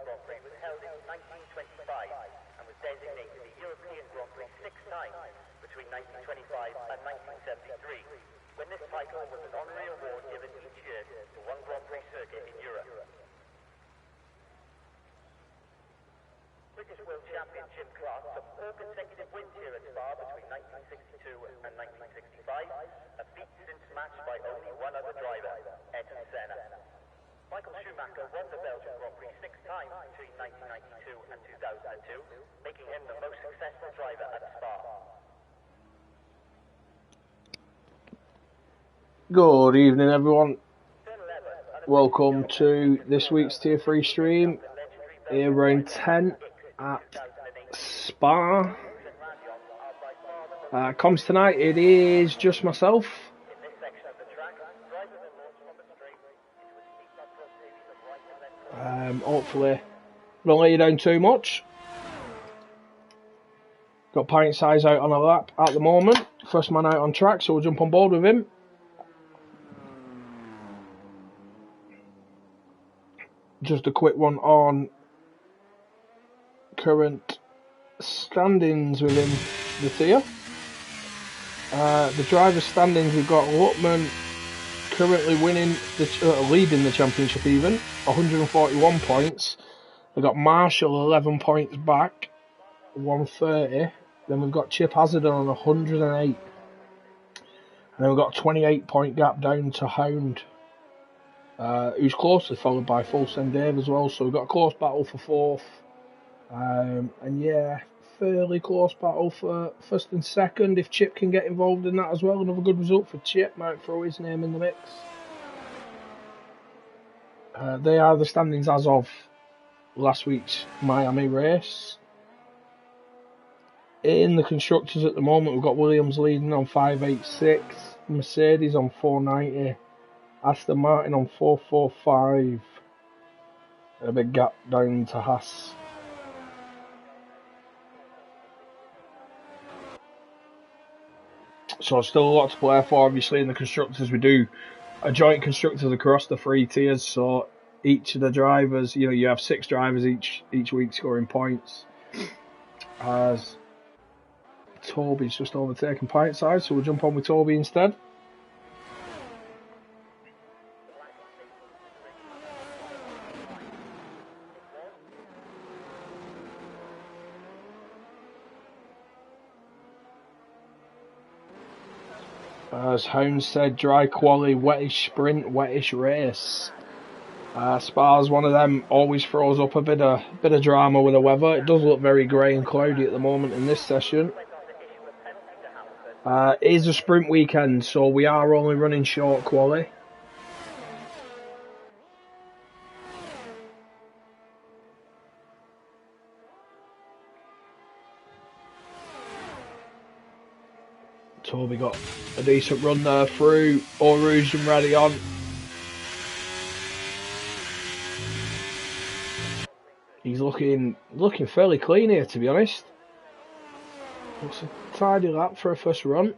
Grand Prix was held in 1925 and was designated the European Grand Prix 6 times between 1925 and 1973, when this title was an honorary award given each year to one Grand Prix circuit in Europe. British World Champion Jim Clark took 4 consecutive wins here at Spa between 1962 and 1965, a feat since matched by only one other driver, Ayrton Senna. Michael Schumacher won the Belgian Grand Prix 6 times between 1992 and 2002, making him the most successful driver at Spa. Good evening, everyone. Welcome to this week's Tier 3 stream here round 10 at Spa. Comms tonight, it is just myself. Hopefully, don't let you down too much. Got Pint Size out on a lap at the moment. First man out on track, so we'll jump on board with him. Just a quick one on current standings within the tier. The driver standings, we've got Lutman currently winning, leading the championship even, 141 points. We've got Marshall 11 points back, 130. Then we've got Chip Hazard on 108. And then we've got a 28 point gap down to Hound, who's closely followed by Full Send Dave as well. So we've got a close battle for fourth. And yeah, fairly close battle for first and second. If Chip can get involved in that as well, another good result for Chip. Might throw his name in the mix. They are the standings as of last week's Miami race. In the constructors at the moment, we've got Williams leading on 586, Mercedes on 490, Aston Martin on 445. A big gap down to Haas. So still a lot to play for. Obviously in the constructors we do a joint constructors across the 3 tiers, so each of the drivers, you have 6 drivers each week scoring points. As Toby's just overtaken Pint Size, so we'll jump on with Toby instead. As Hound said, dry quali, wettish sprint, wettish race. Spa's one of them, always throws up a bit of drama with the weather. It does look very grey and cloudy at the moment in this session. It is a sprint weekend, so we are only running short quali. Toby got a decent run there through. Eau Rouge and ready on. He's looking fairly clean here, to be honest. Looks a tidy lap for a first run.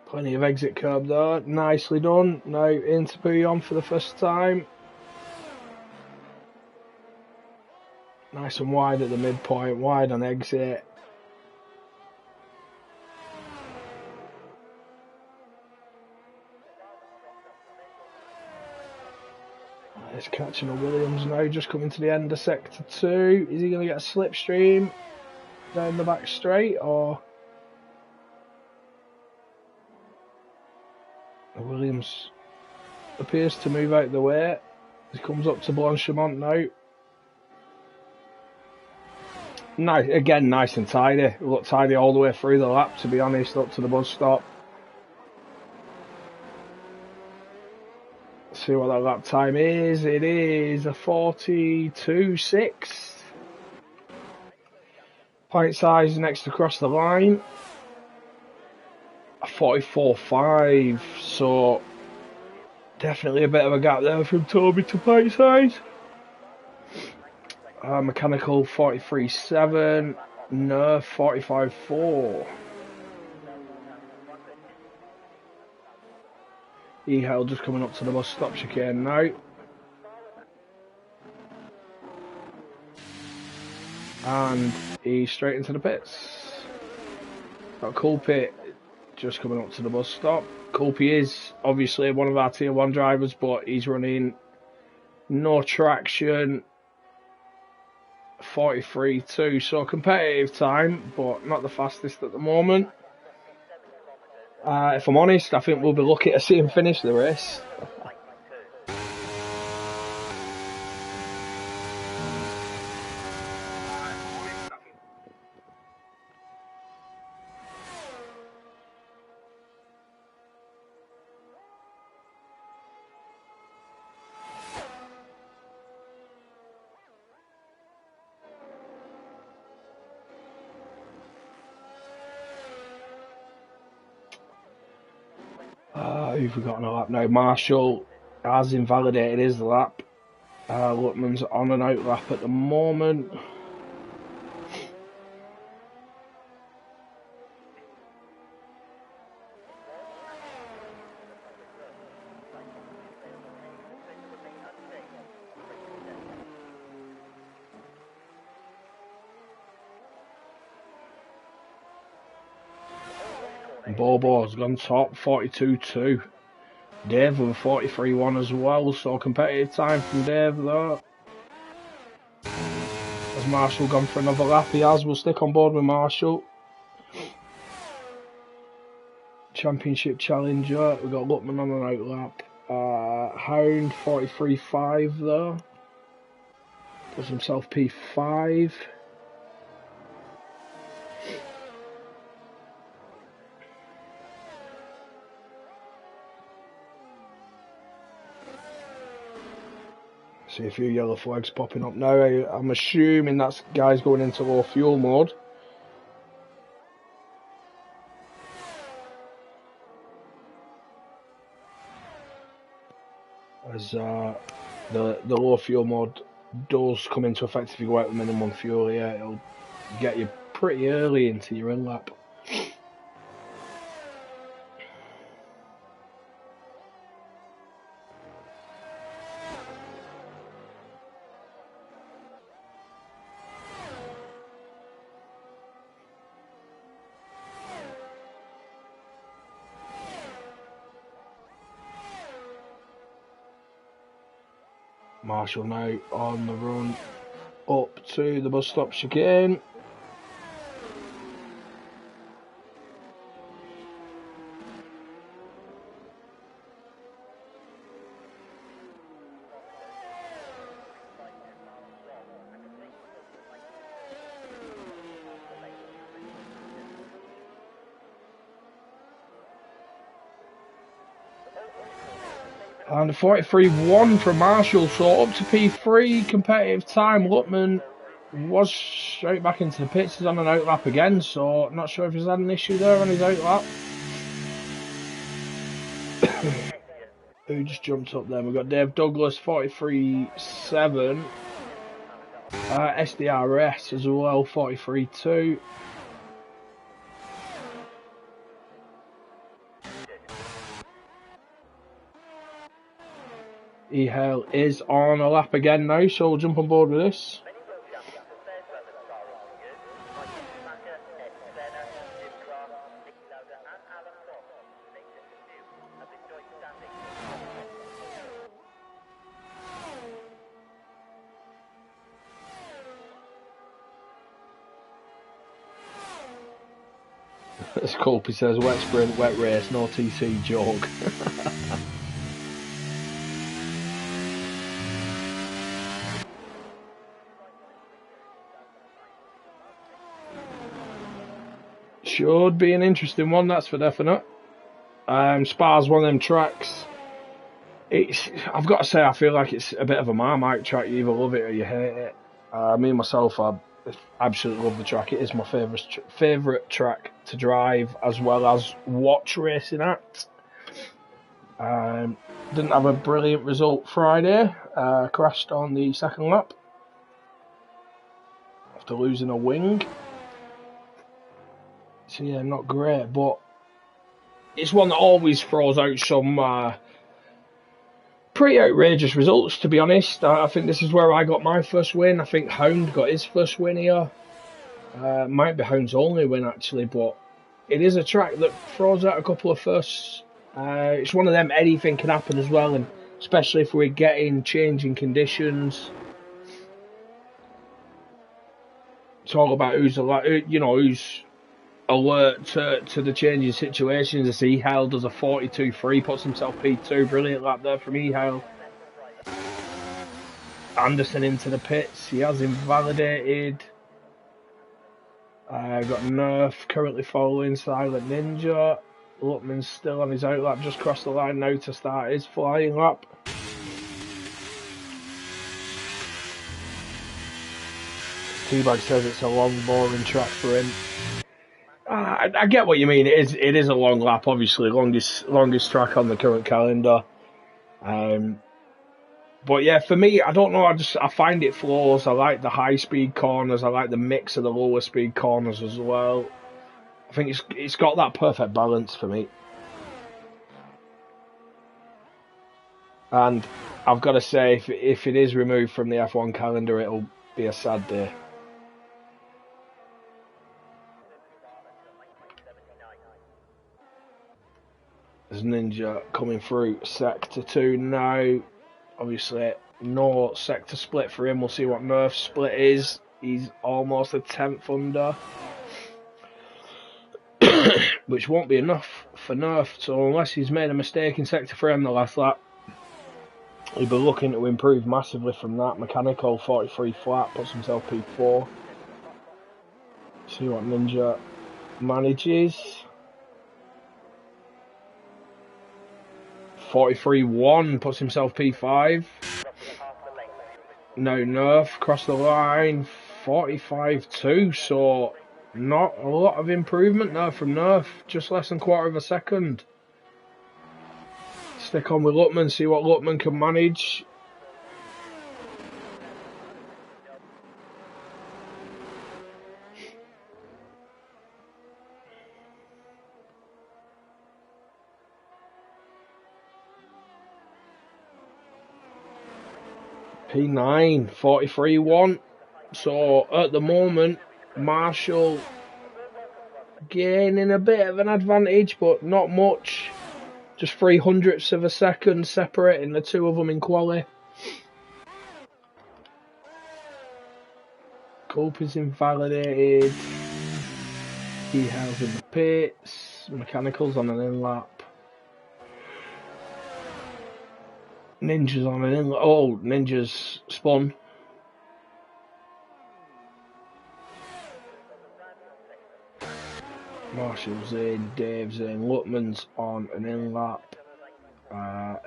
Plenty of exit curb there. Nicely done. Now into Bouillon for the first time. Nice and wide at the midpoint, wide on exit. It's catching a Williams now, just coming to the end of sector 2. Is he going to get a slipstream down the back straight, or Williams appears to move out of the way. He comes up to Blanchimont now. Nice, again, nice and tidy. Looked tidy all the way through the lap, to be honest, up to the bus stop. See what that lap time is. It is a 42.6. Pint Size next across the line. A 44.5. So definitely a bit of a gap there from Toby to Pint Size. Mechanical 43.7. Nerf 45.4. E-Hell just coming up to the bus stop chicane now. And he's straight into the pits. Got Culpy just coming up to the bus stop. Culpy is obviously one of our Tier 1 drivers, but he's running no traction, 43.2, so competitive time, but not the fastest at the moment. If I'm honest, I think we'll be lucky to see him finish the race. Who've we got on a lap now? Marshall has invalidated his lap. Lutman's on an out lap at the moment. Bobo's gone top, 42.2. Dave with a 43.1 as well, so competitive time from Dave though. Has Marshall gone for another lap? He has. We'll stick on board with Marshall. Championship challenger. We've got Lutman on an out lap. Hound 43.5 though. Does himself P5. See a few yellow flags popping up now. I'm assuming that's guys going into low fuel mode. As the low fuel mode does come into effect if you go out with minimum fuel, yeah, it'll get you pretty early into your in lap. Marshall now on the run up to the bus stop chicane. And a 43.1 from Marshall, so up to P3, competitive time. Lutman was straight back into the pits, he's on an out lap again, so not sure if he's had an issue there on his out lap. Who just jumped up there? We've got Dave Douglas, 43.7. CDR S as well, 43.2. E-Hell is on a lap again now, so we'll jump on board with this. As Culpy says, wet sprint, wet race, no TC joke. Should be an interesting one, that's for definite. Spa's one of them tracks. I've got to say, I feel like it's a bit of a Marmite track. You either love it or you hate it. Me myself, I absolutely love the track. It is my favourite track to drive as well as watch racing at. Didn't have a brilliant result Friday. Crashed on the second lap after losing a wing. So yeah, not great, but it's one that always throws out some Pretty outrageous results, to be honest. I think this is where I got my first win. I think Hound got his first win here. Might be Hound's only win, actually, but it is a track that throws out a couple of firsts. It's one of them, anything can happen as well, and especially if we're getting changing conditions. It's all about who's alert to the changing situations. As Ehale does a 42.3, puts himself P2, brilliant lap there from Ehale. Anderson into the pits, he has invalidated. Got Nerf currently following Silent Ninja. Lutman's still on his outlap, just crossed the line now to start his flying lap. T-Bag says it's a long, boring track for him. I get what you mean. It is a long lap, obviously, longest track on the current calendar. But yeah, for me, I don't know. I find it flows. I like the high speed corners. I like the mix of the lower speed corners as well. I think it's got that perfect balance for me. And I've got to say, if it is removed from the F1 calendar, it'll be a sad day. There's Ninja coming through Sector 2 now. Obviously, no sector split for him. We'll see what Nerf's split is. He's almost a 10th under. Which won't be enough for Nerf. So unless he's made a mistake in Sector 3 on the last lap, he'll be looking to improve massively from that. Mechanical 43 flat, puts himself P4. See what Ninja manages. 43.1, puts himself P5. No Nerf, cross the line. 45.2, so not a lot of improvement there from Nerf. Just less than quarter of a second. Stick on with Lutman, see what Lutman can manage. P9, 43.1. So at the moment, Marshall gaining a bit of an advantage, but not much. Just 0.03 of a second separating the two of them in quali. Cope is invalidated. He has in the pits. Mechanicals on an in lap. Ninja's on an in lap. Oh, Ninja's spun. Marshall's in, Dave's in, Lutman's on an in lap.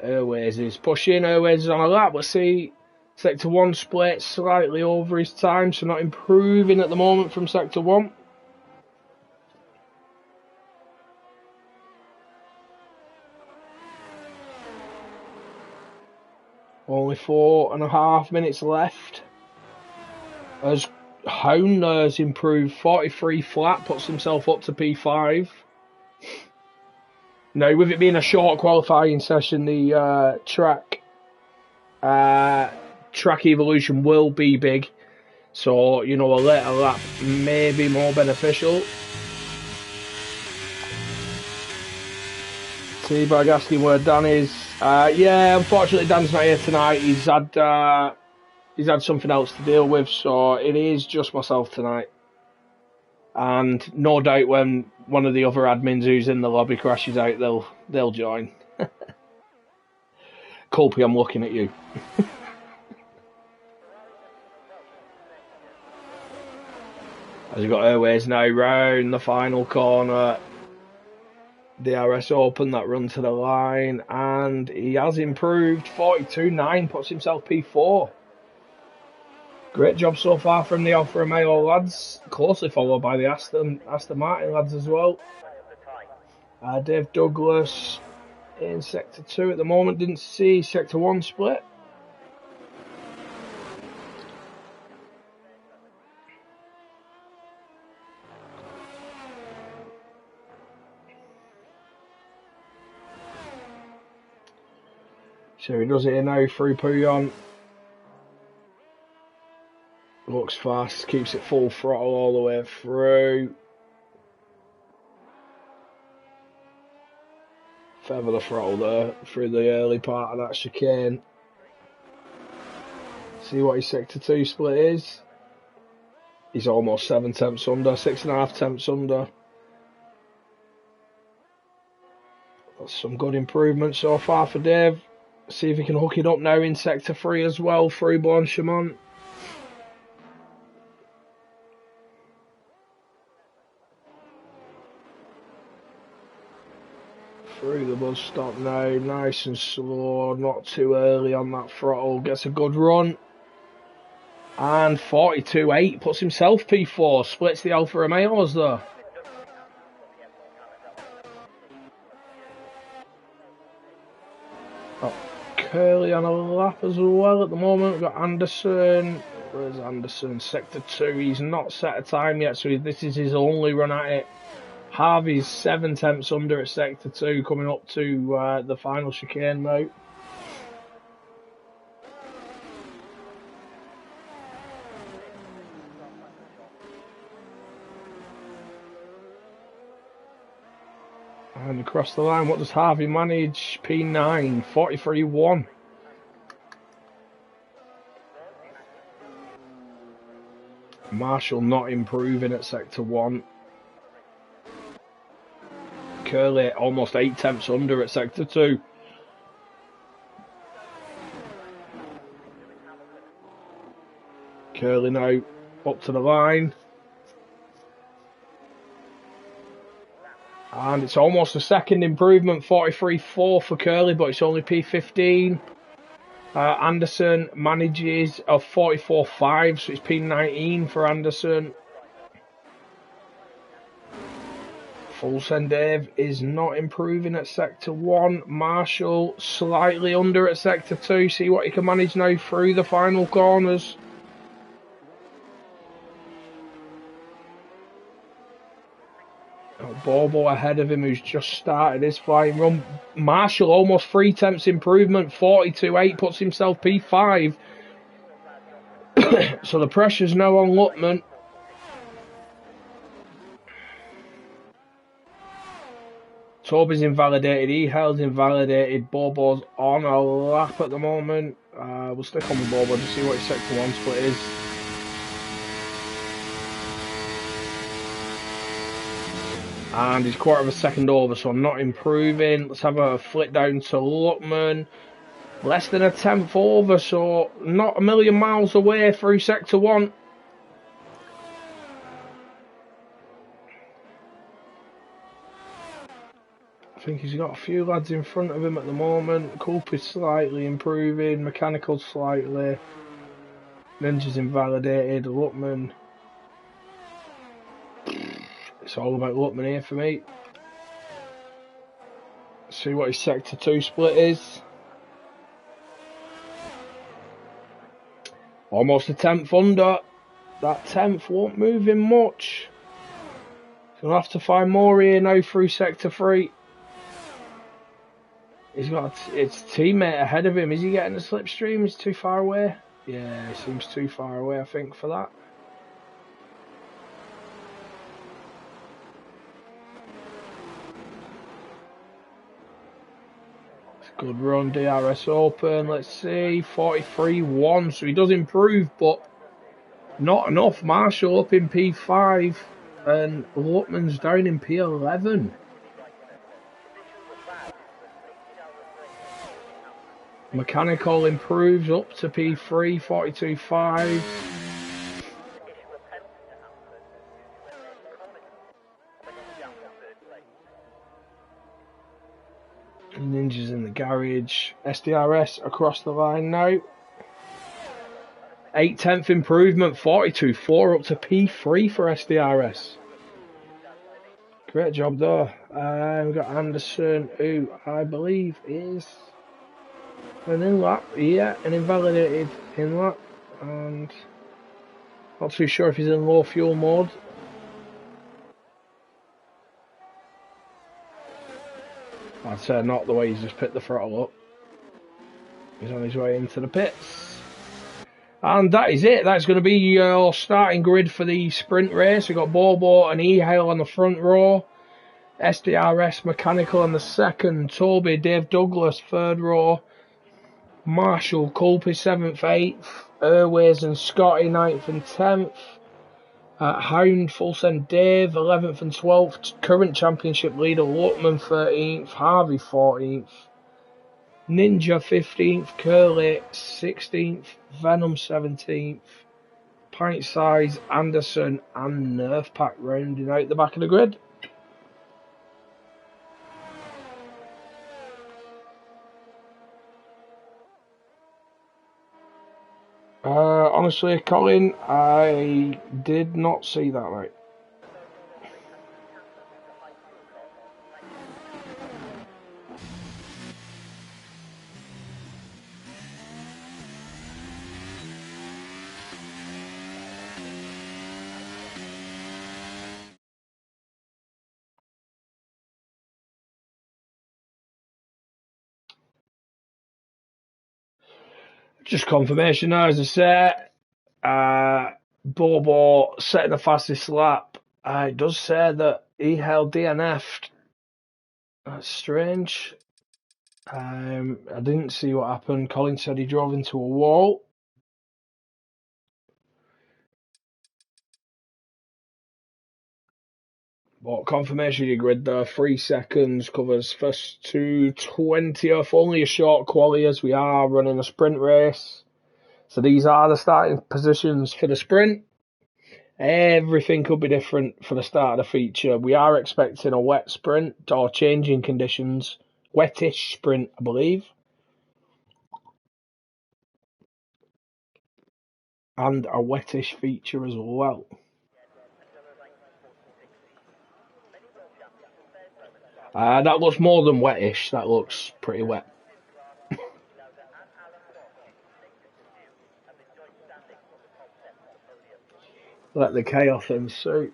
Airways is pushing, Airways is on a lap. Let's see. Sector 1 split slightly over his time, so not improving at the moment from Sector 1. Only 4.5 minutes left. As Hound has improved 43 flat, puts himself up to P5. Now, with it being a short qualifying session, the track evolution will be big. So, a later lap may be more beneficial. T-Bag asking where Dan is. Yeah, unfortunately Dan's not here tonight. He's had something else to deal with, so it is just myself tonight. And no doubt when one of the other admins who's in the lobby crashes out, they'll join. Colpy, I'm looking at you. As we've got Airways now round the final corner. DRS open, that run to the line, and he has improved 42.9, puts himself P4. Great job so far from the Alfa Romeo lads, closely followed by the Aston Martin lads as well. Dave Douglas in Sector 2 at the moment, didn't see Sector 1 split. So he does it here now through Pouillon. Looks fast, keeps it full throttle all the way through. Feather the throttle there through the early part of that chicane. See what his sector 2 split is. He's almost 7 tenths under, 6.5 tenths under. That's some good improvement so far for Dave. See if he can hook it up now in sector 3 as well through Blanchimont. Through the bus stop now, nice and slow, not too early on that throttle, gets a good run. And 42.8 puts himself P4, splits the Alfa Romeos there. Got Curly on a lap as well at the moment. We've got Anderson. Where's Anderson? Sector 2. He's not set a time yet, so this is his only run at it. Harvey's 7 tenths under at sector 2, coming up to the final chicane now. And across the line, what does Harvey manage? P9, 43.1. Marshall not improving at sector 1. Curly almost 8 tenths under at sector 2. Curly now up to the line. And it's almost a second improvement, 43.4 for Curly, but it's only P15. Anderson manages a 44.5, so it's P19 for Anderson. Fulson Dave is not improving at sector 1. Marshall slightly under at sector 2. See what he can manage now through the final corners. Bobo ahead of him, who's just started his flying run. Marshall almost 3 tenths improvement, 42.8, puts himself P5. So the pressure's now on Lutman. Toby's invalidated, Ehal's invalidated, Bobo's on a lap at the moment. We'll stick on with Bobo to see what his sector 1 split is. And he's quarter of a second over, so not improving. Let's have a flick down to Lutman. Less than a tenth over, so not a million miles away through sector 1. I think he's got a few lads in front of him at the moment. Coop is slightly improving, Mechanical slightly. Ninja's invalidated, Lutman. It's all about Lutman here for me. See what his sector 2 split is. Almost a tenth under. That tenth won't move him much. He'll have to find more here now through sector 3. He's got his teammate ahead of him. Is he getting a slipstream? He's too far away. Yeah, he seems too far away, I think, for that. Good run, DRS Open. Let's see, 43.1. So he does improve, but not enough. Marshall up in P5 and Lutman's down in P11. Mechanical improves up to P3, 42.5. Ninja's in the garage. SDRS across the line now. 8 tenth improvement, 42.4 up to P3 for SDRS. Great job there. We've got Anderson, who I believe is an in-lap. Yeah, an invalidated in-lap. And not too sure if he's in low fuel mode. I'd say not, the way he's just picked the throttle up. He's on his way into the pits. And that is it. That's going to be your starting grid for the sprint race. We've got Bobo and E-Hail on the front row. SDRS Mechanical on the second. Toby, Dave Douglas, third row. Marshall, Culpy, 7th, 8th. Airways and Scotty, 9th and 10th. Hound, Full Send Dave, 11th and 12th. Current championship leader, Lutman, 13th. Harvey, 14th. Ninja, 15th. Curly, 16th. Venom, 17th. Pint Size, Anderson, and Nerf Pack rounding out the back of the grid. Honestly, Colin, I did not see that right. Just confirmation now, as I say, Bobo setting the fastest lap. It does say that he held DNF'd. That's strange. I didn't see what happened. Colin said he drove into a wall. But confirmation of your grid there, 3 seconds, covers first to 20th, only a short quali as we are running a sprint race. So these are the starting positions for the sprint. Everything could be different for the start of the feature. We are expecting a wet sprint or changing conditions. Wettish sprint, I believe. And a wettish feature as well. That looks more than wettish. That looks pretty wet. Let the chaos ensue.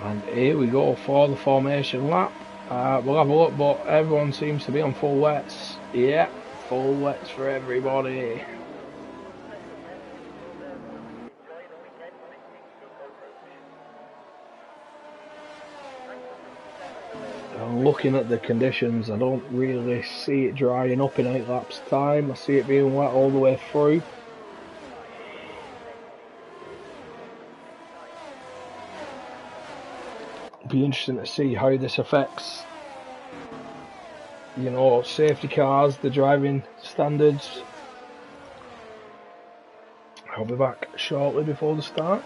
And here we go for the formation lap. We'll have a look, but everyone seems to be on full wets. Yeah, full wets for everybody. Looking at the conditions, I don't really see it drying up in 8 laps time. I see it being wet all the way through. Be interesting to see how this affects, you know, safety cars, the driving standards. I'll be back shortly before the start.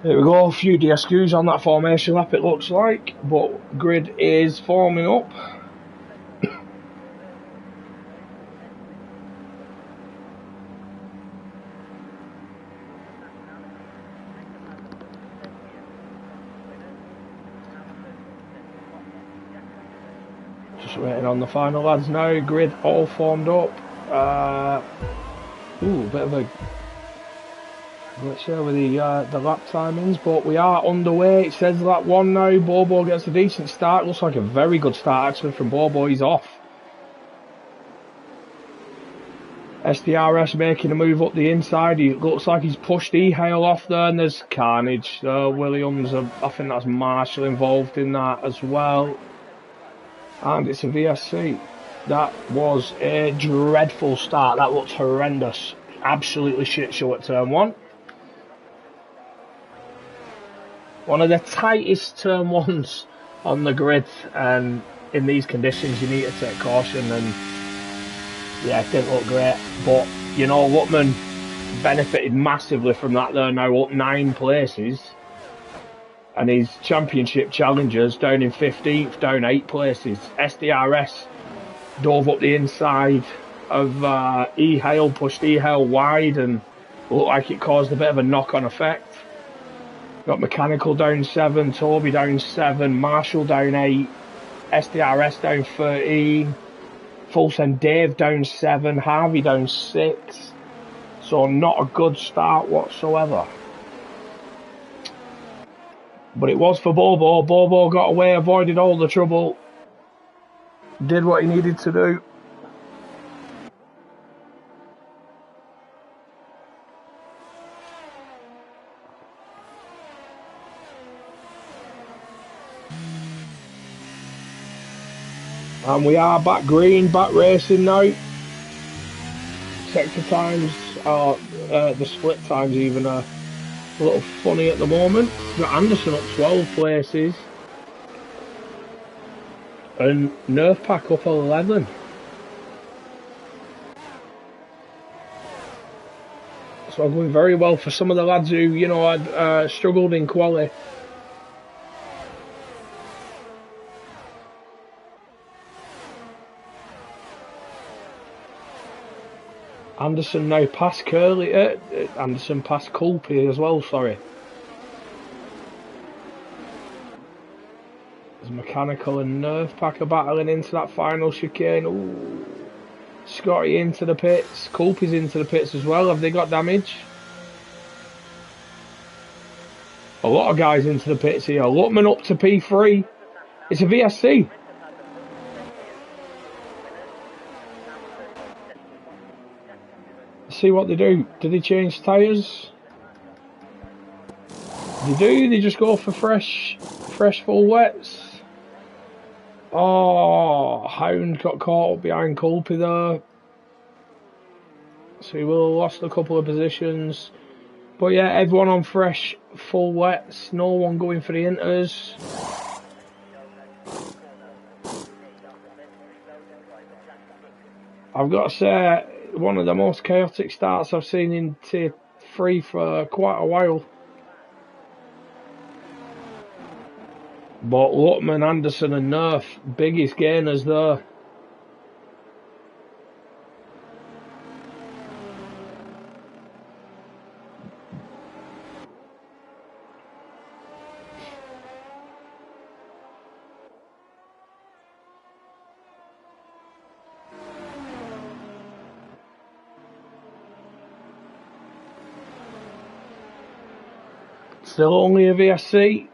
There we go, a few DSQs on that formation lap it looks like, but grid is forming up. Just waiting on the final lads now, grid all formed up. Bit of a glitch there with the lap timings, but we are underway. It says lap 1 now. Bobo gets a decent start. Looks like a very good start actually from Bobo. He's off. SDRS making a move up the inside. He looks like he's pushed E-Hail off there, and there's carnage. Williams, I think that's Marshall involved in that as well. And it's a VSC. That was a dreadful start. That looked horrendous. Absolutely shit show at turn 1. One of the tightest turn 1s on the grid, and in these conditions you need to take caution, and yeah, it didn't look great, but you know, Lutman benefited massively from that there, now up 9 places, and his championship challengers down in 15th, down 8 places. SDRS dove up the inside of E-Hail, pushed E-Hail wide, and looked like it caused a bit of a knock-on effect. Got Mechanical down 7, Toby down 7, Marshall down 8, SDRS down 13, Full Send Dave down 7, Harvey down 6. So not a good start whatsoever. But it was for Bobo. Bobo got away, avoided all the trouble, did what he needed to do. And we are back green, back racing now. Sector times, the split times even are a little funny at the moment. Got Anderson up 12 places. And Nerf Pack up 11. So going very well for some of the lads who, you know, had struggled in quali. Anderson now past Curly, Anderson past Culpy as well, sorry. There's Mechanical and Nerf Pack are battling into that final chicane. Ooh. Scotty into the pits, Culpy's into the pits as well. Have they got damage? A lot of guys into the pits here. Lutman up to P3. It's a VSC. See what they do. Do they change tyres? They do. They just go for fresh full wets. Oh, Hound got caught up behind Culpy there. So he will have lost a couple of positions. But yeah, everyone on fresh full wets. No one going for the inters. I've got to say, one of the most chaotic starts I've seen in Tier 3 for quite a while. But Lutman, Anderson and Nerf, biggest gainers there. Still only a VSC,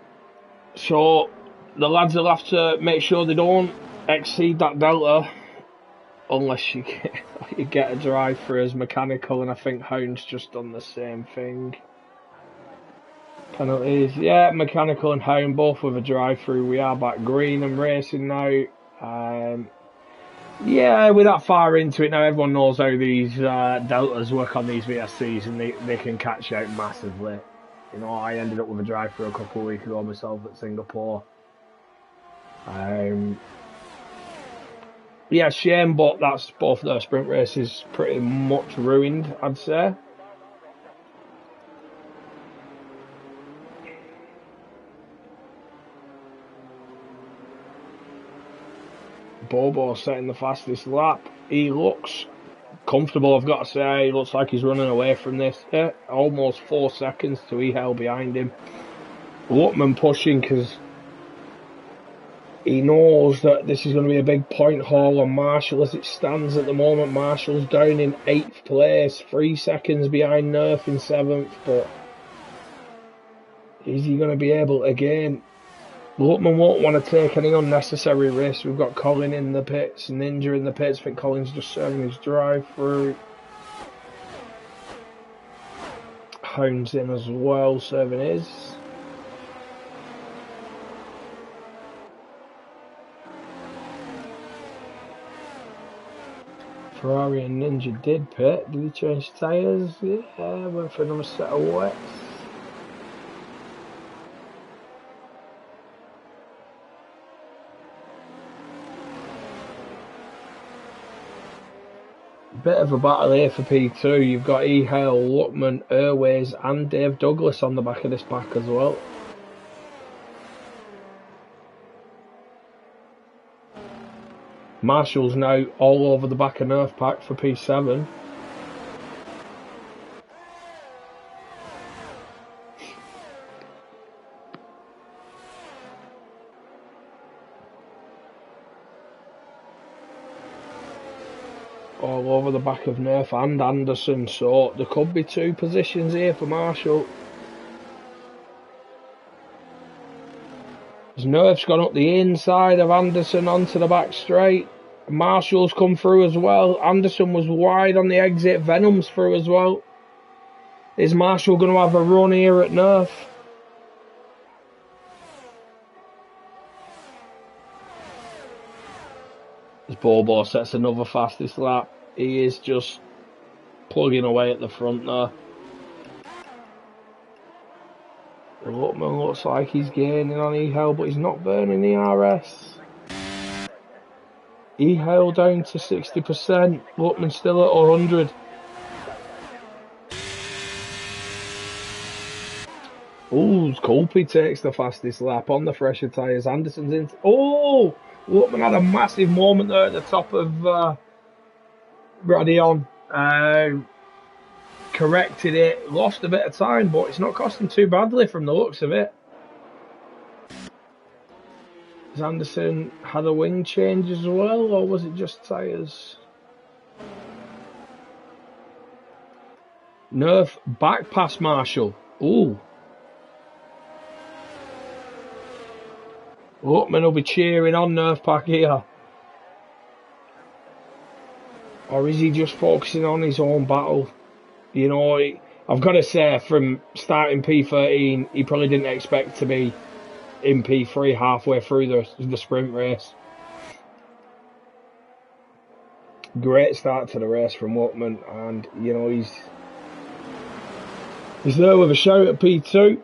so the lads will have to make sure they don't exceed that delta, unless you get a drive through as Mechanical, and I think Hound's just done the same thing. Penalties, yeah, Mechanical and Hound both with a drive through. We are back green and racing now. Yeah, we're that far into it now. Everyone knows how these deltas work on these VSCs, and they can catch you out massively. You know, I ended up with a drive through a couple of weeks ago myself at Singapore. Yeah, shame, but that's both their sprint races pretty much ruined, I'd say. Bobo setting the fastest lap. He looks comfortable, I've got to say. He looks like he's running away from this. Yeah, almost 4 seconds to Ehel behind him. Lutman pushing because he knows that this is going to be a big point haul on Marshall as it stands at the moment. Marshall's down in 8th place, 3 seconds behind Nerf in 7th, but is he going to be able to gain? Lutman won't want to take any unnecessary risks. We've got Colin in the pits, Ninja in the pits. I think Colin's just serving his drive through. Hound's in as well, serving his. Ferrari and Ninja did pit. Did he change tyres? Yeah, went for another set of wets. Bit of a battle here for P2. You've got Ehale, Luckman, Airways and Dave Douglas on the back of this pack as well. Marshall's now all over the back of Nerf pack for P7. All over the back of Nerf and Anderson, so there could be 2 positions here for Marshall. As Nerf's gone up the inside of Anderson onto the back straight. Marshall's come through as well. Anderson was wide on the exit. Venom's through as well. Is Marshall going to have a run here at Nerf? As Bobo sets another fastest lap, he is just plugging away at the front there. Lutman looks like he's gaining on Ehale, but he's not burning the RS. Ehale down to 60%, Lutman still at 100. Ooh, Colby takes the fastest lap on the fresher tyres. Anderson's in. Oh! Lutman had a massive moment there at the top of Radion. Corrected it, lost a bit of time, but it's not costing too badly from the looks of it. Has Anderson had a wing change as well, or was it just tyres? Nerf back past Marshall. Ooh. Lutman will be cheering on Nerf pack here. Or is he just focusing on his own battle? You know, I've got to say, from starting P13, he probably didn't expect to be in P3 halfway through the sprint race. Great start to the race from Lutman, and you know he's there with a shout at P2.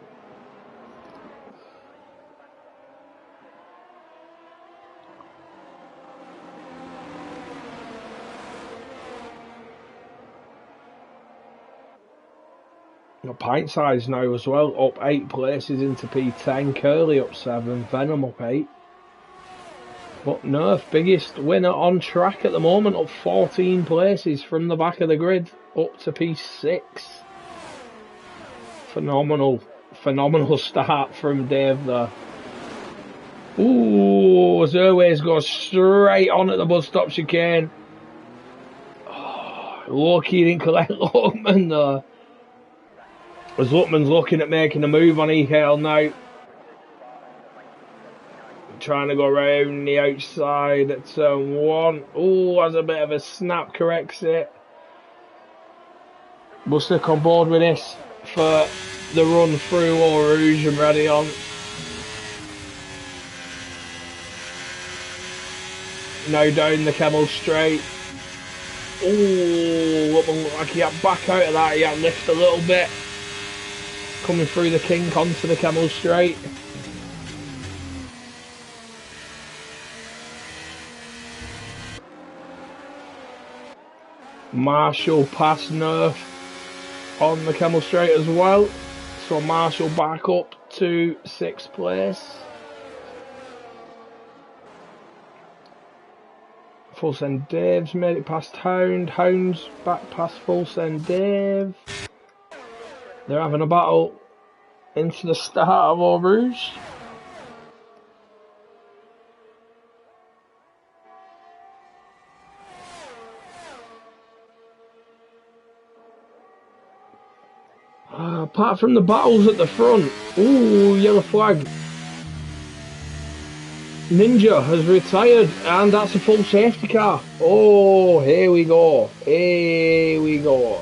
Pint size now as well, up 8 places into P10, Curly up 7, Venom up 8. But Nerf, biggest winner on track at the moment, up 14 places from the back of the grid, up to P6. Phenomenal start from Dave there. Ooh, as Airways goes straight on at the bus stop chicane. Oh, lucky he didn't collect Lutman there. As Lutman's looking at making a move on Ehale now. Trying to go around the outside at turn 1. Oh, has a bit of a snap, corrects it. We'll stick on board with this for the run through Eau Rouge and Radion. Now down the Camel Straight. Oh, Lutman looked like he had back out of that. He had lift a little bit. Coming through the kink onto the Camel Straight. Marshall past Nerf on the Camel Straight as well. So Marshall back up to 6th place. Full Send Dave's made it past Hound. Hound's back past Full Send Dave. They're having a battle into the start of Eau Rouge. Apart from the battles at the front, ooh, yellow flag. Ninja has retired, and that's a full safety car. Oh, here we go. Here we go.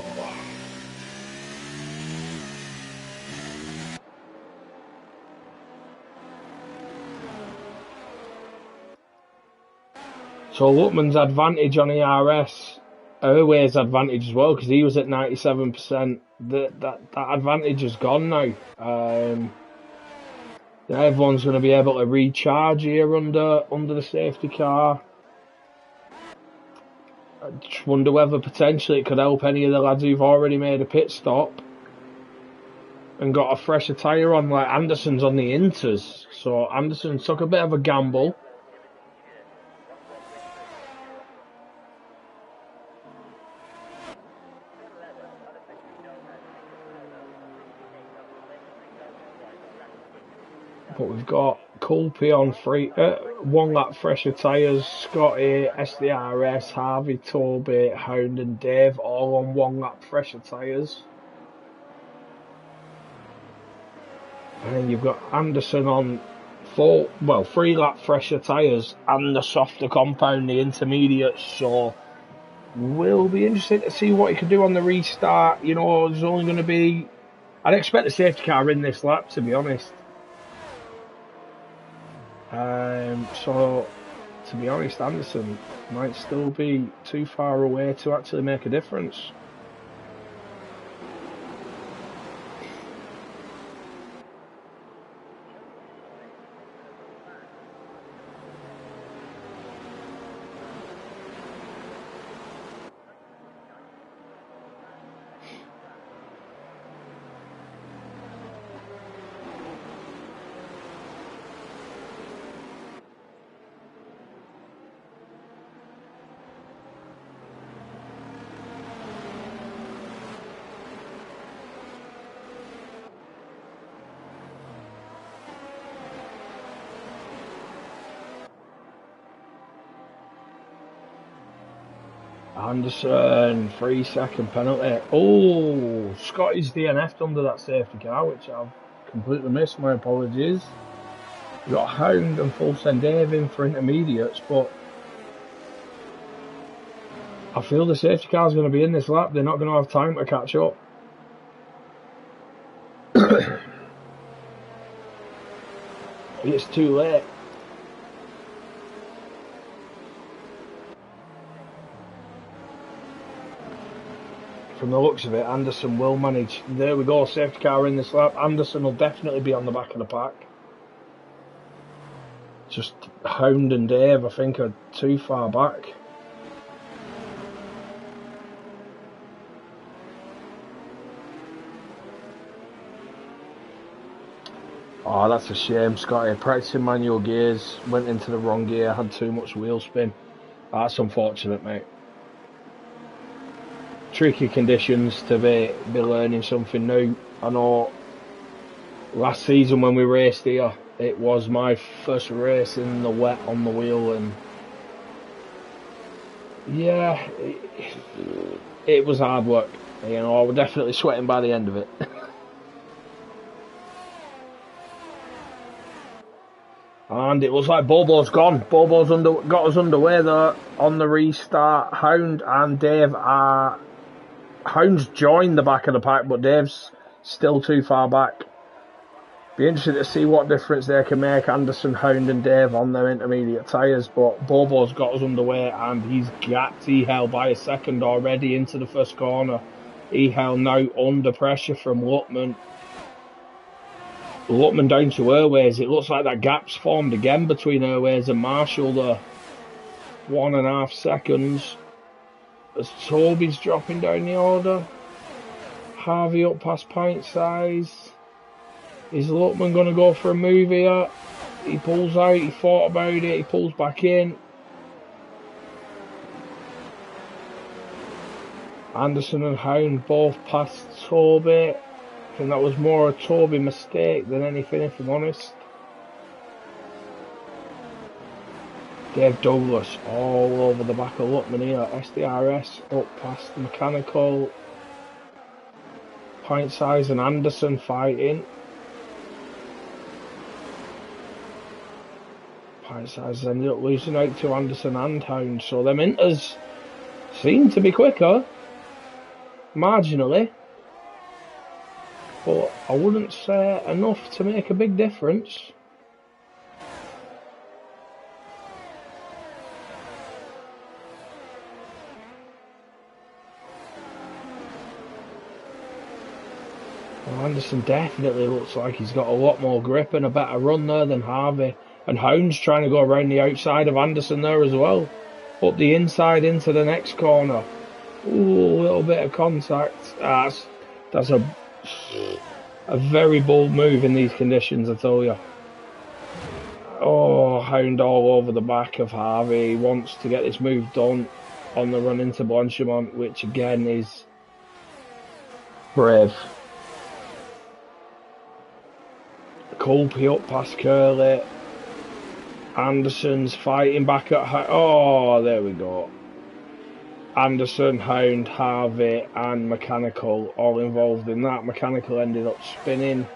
So Lutman's advantage on ERS, Airways advantage as well, because he was at 97%. That advantage is gone now. Everyone's going to be able to recharge here under the safety car. I just wonder whether potentially it could help any of the lads who've already made a pit stop and got a fresher tyre on, like Anderson's on the Inters. So Anderson took a bit of a gamble. But we've got Culpy on 1 lap fresher tyres, Scotty, CDR S, Harvey, Toby, Hound and Dave all on 1 lap fresher tyres. And then you've got Anderson on 3 lap fresher tyres and the softer compound, the intermediates. So will be interesting to see what he can do on the restart. You know, there's only going to be, I'd expect the safety car in this lap, to be honest. So, to be honest, Anderson might still be too far away to actually make a difference. Anderson, 3-second penalty. Oh, Scotty's DNF'd under that safety car, which I've completely missed. My apologies. We've got Hound and Full Send Dave in for intermediates, but I feel the safety car's going to be in this lap. They're not going to have time to catch up. It's too late. From the looks of it, Anderson will manage. There we go, safety car in this lap. Anderson will definitely be on the back of the pack. Just Hound and Dave, I think, are too far back. Oh, that's a shame, Scotty. Practicing manual gears, went into the wrong gear, had too much wheel spin. That's unfortunate, mate. Tricky conditions to be learning something new. I know last season when we raced here, it was my first race in the wet on the wheel, and yeah, it was hard work. You know, I was definitely sweating by the end of it. And it looks like Bobo's gone. Bobo's got us underway there on the restart. Hound and Dave are... Hound's joined the back of the pack, but Dave's still too far back. Be interested to see what difference they can make, Anderson, Hound and Dave on their intermediate tyres. But Bobo's got us underway and he's gapped Ehel by a second already into the first corner. Ehel now under pressure from Lutman. Lutman down to Airways. It looks like that gap's formed again between Airways and Marshall there. 1.5 seconds. As Toby's dropping down the order. Harvey up past pint size. Is Lutman going to go for a move here? He pulls out, he thought about it, he pulls back in. Anderson and Hound both passed Toby. I think that was more a Toby mistake than anything, if I'm honest. Dave Douglas all over the back of Luckman here. SDRS up past Mechanical. Point Size and Anderson fighting. Point Size ended up losing out to Anderson and Hound, so them inters seem to be quicker. Marginally. But I wouldn't say enough to make a big difference. Well, Anderson definitely looks like he's got a lot more grip and a better run there than Harvey. And Hound's trying to go around the outside of Anderson there as well. Up the inside into the next corner. Ooh, a little bit of contact. That's a very bold move in these conditions, I tell you. Oh, Hound all over the back of Harvey. He wants to get this move done on the run into Blanchimont, which again is brave. Colby up past Curley. Anderson's fighting back at Hound. Oh, there we go. Anderson, Hound, Harvey and Mechanical all involved in that. Mechanical ended up spinning,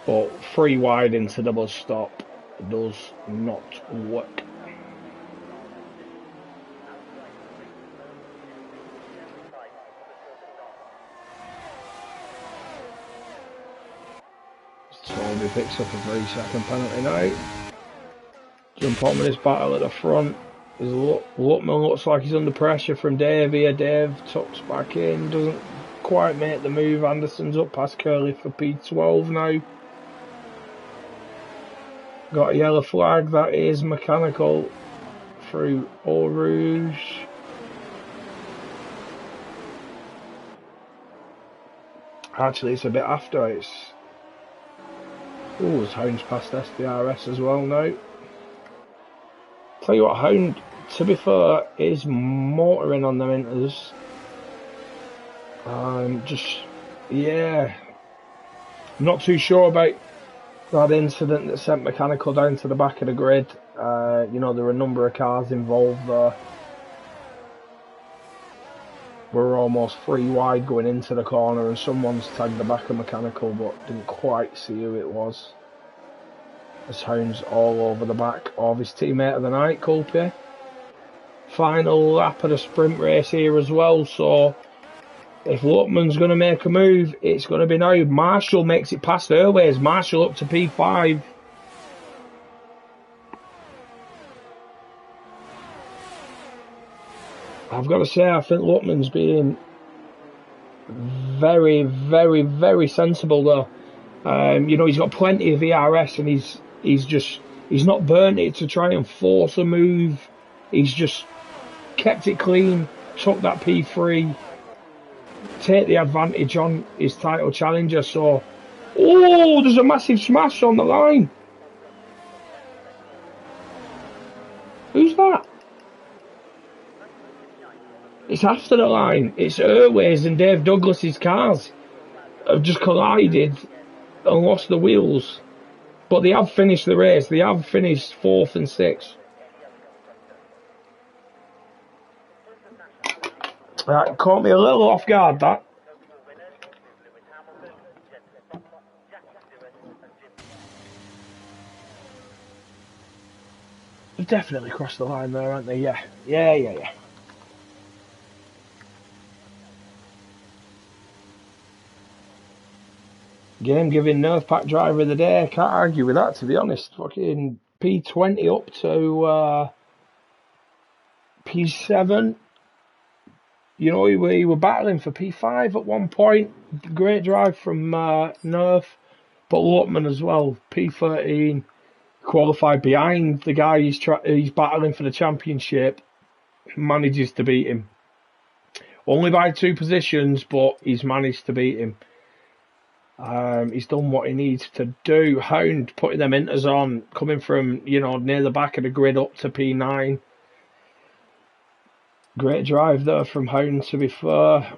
but 3 wide into the bus stop does not work. Toby picks up a 3-second penalty now. Jump on with this battle at the front. Luckman looks like he's under pressure from Dave here. Dave tucks back in, doesn't quite make the move. Anderson's up past Curley for P12 now. Got a yellow flag, that is Mechanical through Eau Rouge. Actually, it's a bit after. It's Hound's past SDRS as well now. Tell you what, Hound, to be fair, is motoring on them inters. Yeah. I'm not too sure about that incident that sent Mechanical down to the back of the grid. You know, there were a number of cars involved there. We were almost 3 wide going into the corner and someone's tagged the back of Mechanical but didn't quite see who it was. As Hound's all over the back of his teammate of the night, Colby. Final lap of the sprint race here as well, so if Luckman's going to make a move, it's going to be now. Marshall makes it past Airways. Marshall up to P5. I've got to say, I think Luckman's being very, very, very sensible though. You know, he's got plenty of ERS and he's not burnt it to try and force a move. He's just kept it clean, took that P3, take the advantage on his title challenger. So, there's a massive smash on the line. Who's that? It's after the line. It's Airways and Dave Douglas's cars have just collided and lost the wheels. But they have finished the race. They have finished 4th and 6th. That caught me a little off guard, that. They've definitely crossed the line there, haven't they? Yeah. Game giving Nerf Pack driver of the day. Can't argue with that, to be honest. Fucking P20 up to P7. You know, we were battling for P5 at one point. Great drive from Nerf. But Luckman as well. P13. Qualified behind the guy he's battling for the championship. Manages to beat him. Only by 2 positions, but he's managed to beat him. He's done what he needs to do. Hound putting them inters on, coming from, you know, near the back of the grid up to P9. Great drive there from Hound, to be fair.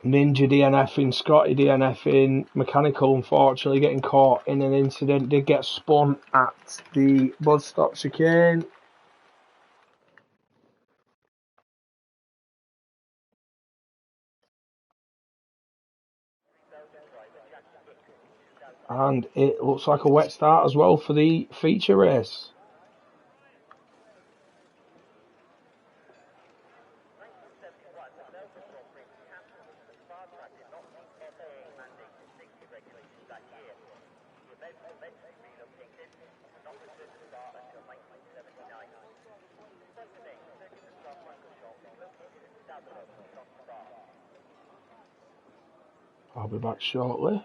Ninja DNFing, Scotty DNFing, Mechanical unfortunately getting caught in an incident, did get spun at the Budstock chicane. And it looks like a wet start as well for the feature race. I'll be back shortly.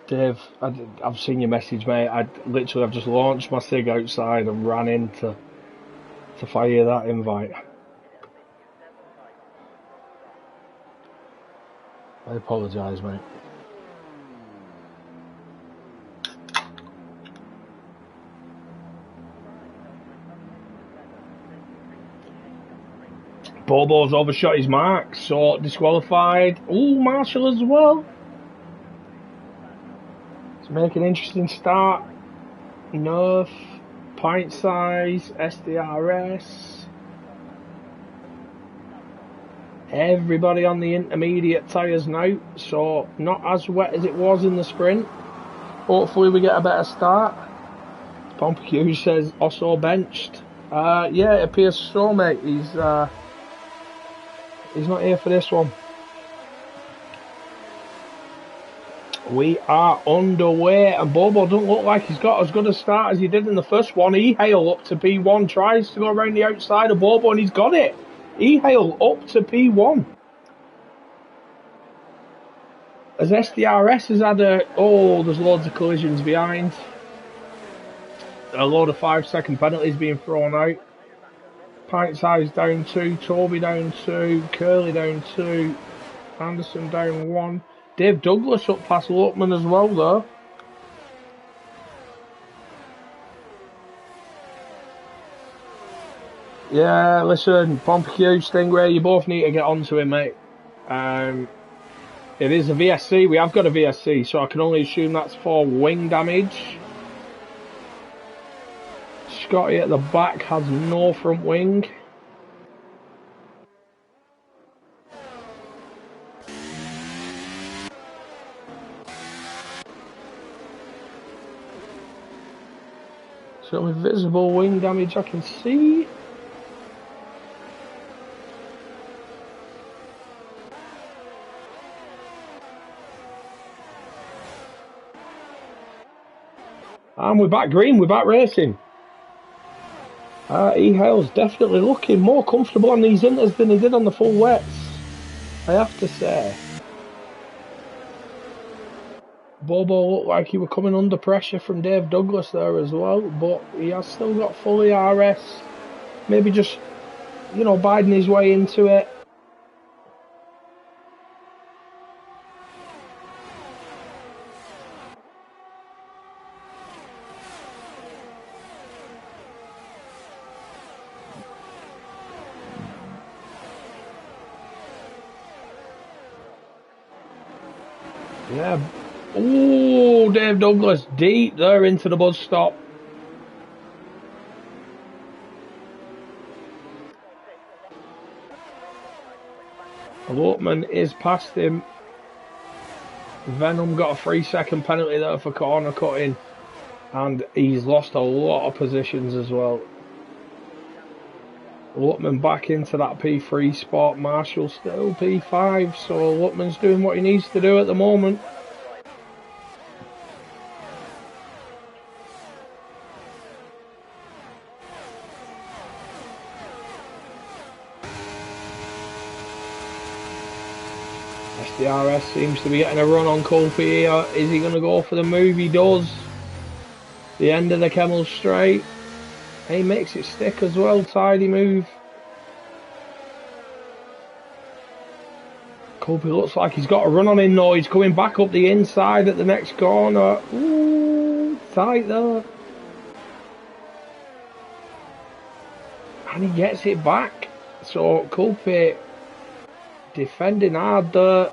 Dave, I've seen your message, mate. I've just launched my SIG outside and ran in to fire that invite. I apologise, mate. Bobo's overshot his mark, so disqualified. Ooh, Marshall as well. To make an interesting start. Nerf, pint size, SDRS. Everybody on the intermediate tyres now, so not as wet as it was in the sprint. Hopefully we get a better start. Pompecue says also benched. Yeah, it appears so, mate. He's not here for this one. We are underway, and Bobo doesn't look like he's got as good a start as he did in the first one. E-Hail up to P1, tries to go around the outside of Bobo, and he's got it. E-Hail up to P1. As SDRS has had there's loads of collisions behind. A load of 5-second penalties being thrown out. Pint Size down 2, Toby down 2, Curly down 2, Anderson down 1. Dave Douglas up past Lookman as well though. Yeah, listen, Pompey, Stingray, you both need to get onto him, mate. It is a VSC, we have got a VSC, so I can only assume that's for wing damage. Scotty at the back has no front wing. So invisible wing damage I can see. And we're back green, we're back racing. E-Hale's definitely looking more comfortable on these inters than he did on the full wets, I have to say. Bobo looked like he was coming under pressure from Dave Douglas there as well, but he has still got fully RS. Maybe just, you know, biding his way into it. Yeah. Ooh, Dave Douglas deep there into the bus stop. Lookman is past him. Venom got a 3-second penalty there for corner cutting. And he's lost a lot of positions as well. Lookman back into that P3 spot. Marshall still P5. So Lookman's doing what he needs to do at the moment. CDR S seems to be getting a run on Culpy here. Is he going to go for the move? He does. The end of the Kemmel straight. He makes it stick as well. Tidy move. Culpy looks like he's got a run on him though. He's coming back up the inside at the next corner. Ooh, tight there. And he gets it back. So Culpy defending hard there.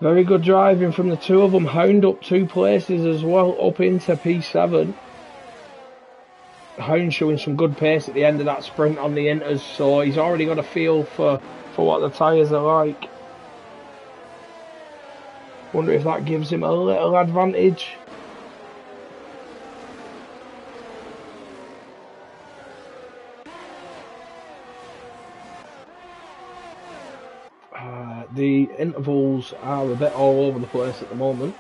Very good driving from the two of them. Hound up 2 places as well, up into P7. Hound showing some good pace at the end of that sprint on the inters, so he's already got a feel for what the tyres are like. Wonder if that gives him a little advantage. The intervals are a bit all over the place at the moment.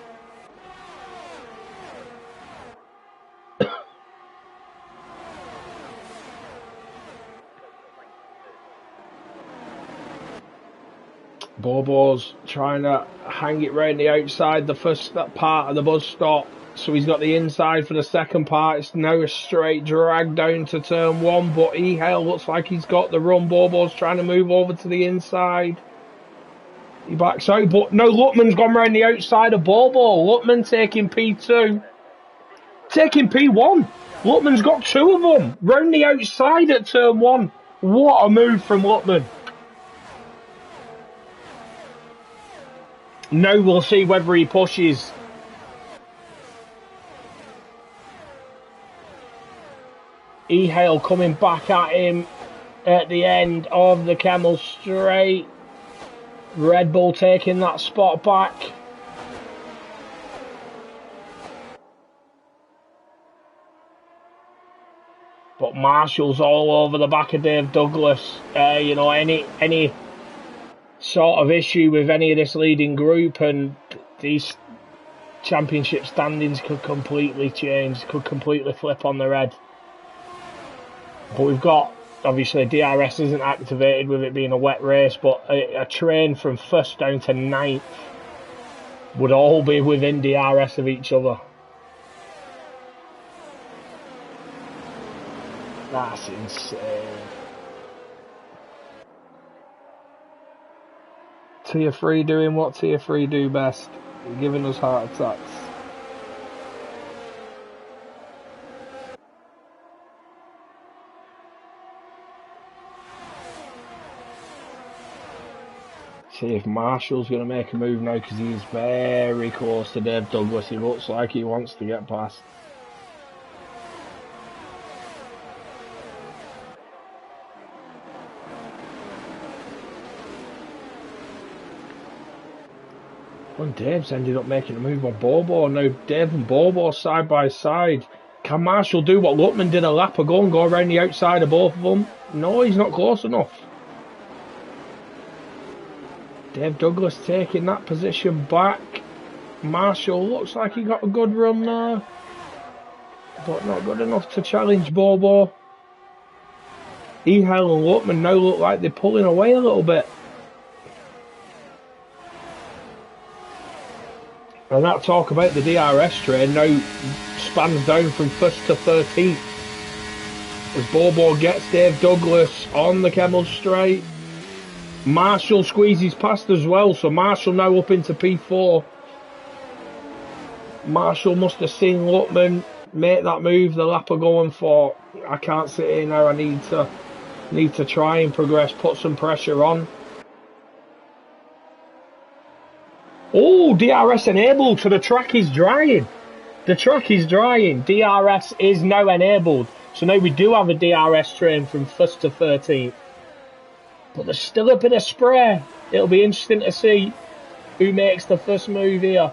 Bobo's trying to hang it round the outside, the first part of the bus stop. So he's got the inside for the second part. It's now a straight drag down to turn 1, but E-Hale looks like he's got the run. Bobo's trying to move over to the inside. He backs out, but no, Lookman's gone round the outside of Bobo. Lookman taking P2. Taking P1. Lookman's got 2 of them. Round the outside at turn 1. What a move from Lookman. Now we'll see whether he pushes. E-Hale coming back at him at the end of the Kemmel straight. Red Bull taking that spot back. But Marshall's all over the back of Dave Douglas. You know, any sort of issue with any of this leading group and these championship standings could completely change, could completely flip on their head. But we've got, obviously DRS isn't activated with it being a wet race, but a train from 1st down to 9th would all be within DRS of each other. That's insane. Tier 3 doing what Tier 3 do best, giving us heart attacks. See if Marshall's going to make a move now, because he's very close to Dave Douglas. He looks like he wants to get past. When Dave's ended up making a move on Bobo, now Dave and Bobo side by side. Can Marshall do what Lutman did a lap ago and go around the outside of both of them? No, he's not close enough. Dave Douglas taking that position back. Marshall looks like he got a good run there, but not good enough to challenge Bobo. Ehel and Lutman now look like they're pulling away a little bit. And that talk about the DRS train now spans down from 1st to 13th. As Bobo gets Dave Douglas on the Kemmel straight. Marshall squeezes past as well, so Marshall now up into P4. Marshall must have seen Lutman make that move the lap ago and thought, I can't sit here now, I need to try and progress, put some pressure on. Oh, DRS enabled, so the track is drying. The track is drying. DRS is now enabled. So now we do have a DRS train from 1st to 13th. But there's still a bit of spray. It'll be interesting to see who makes the first move here.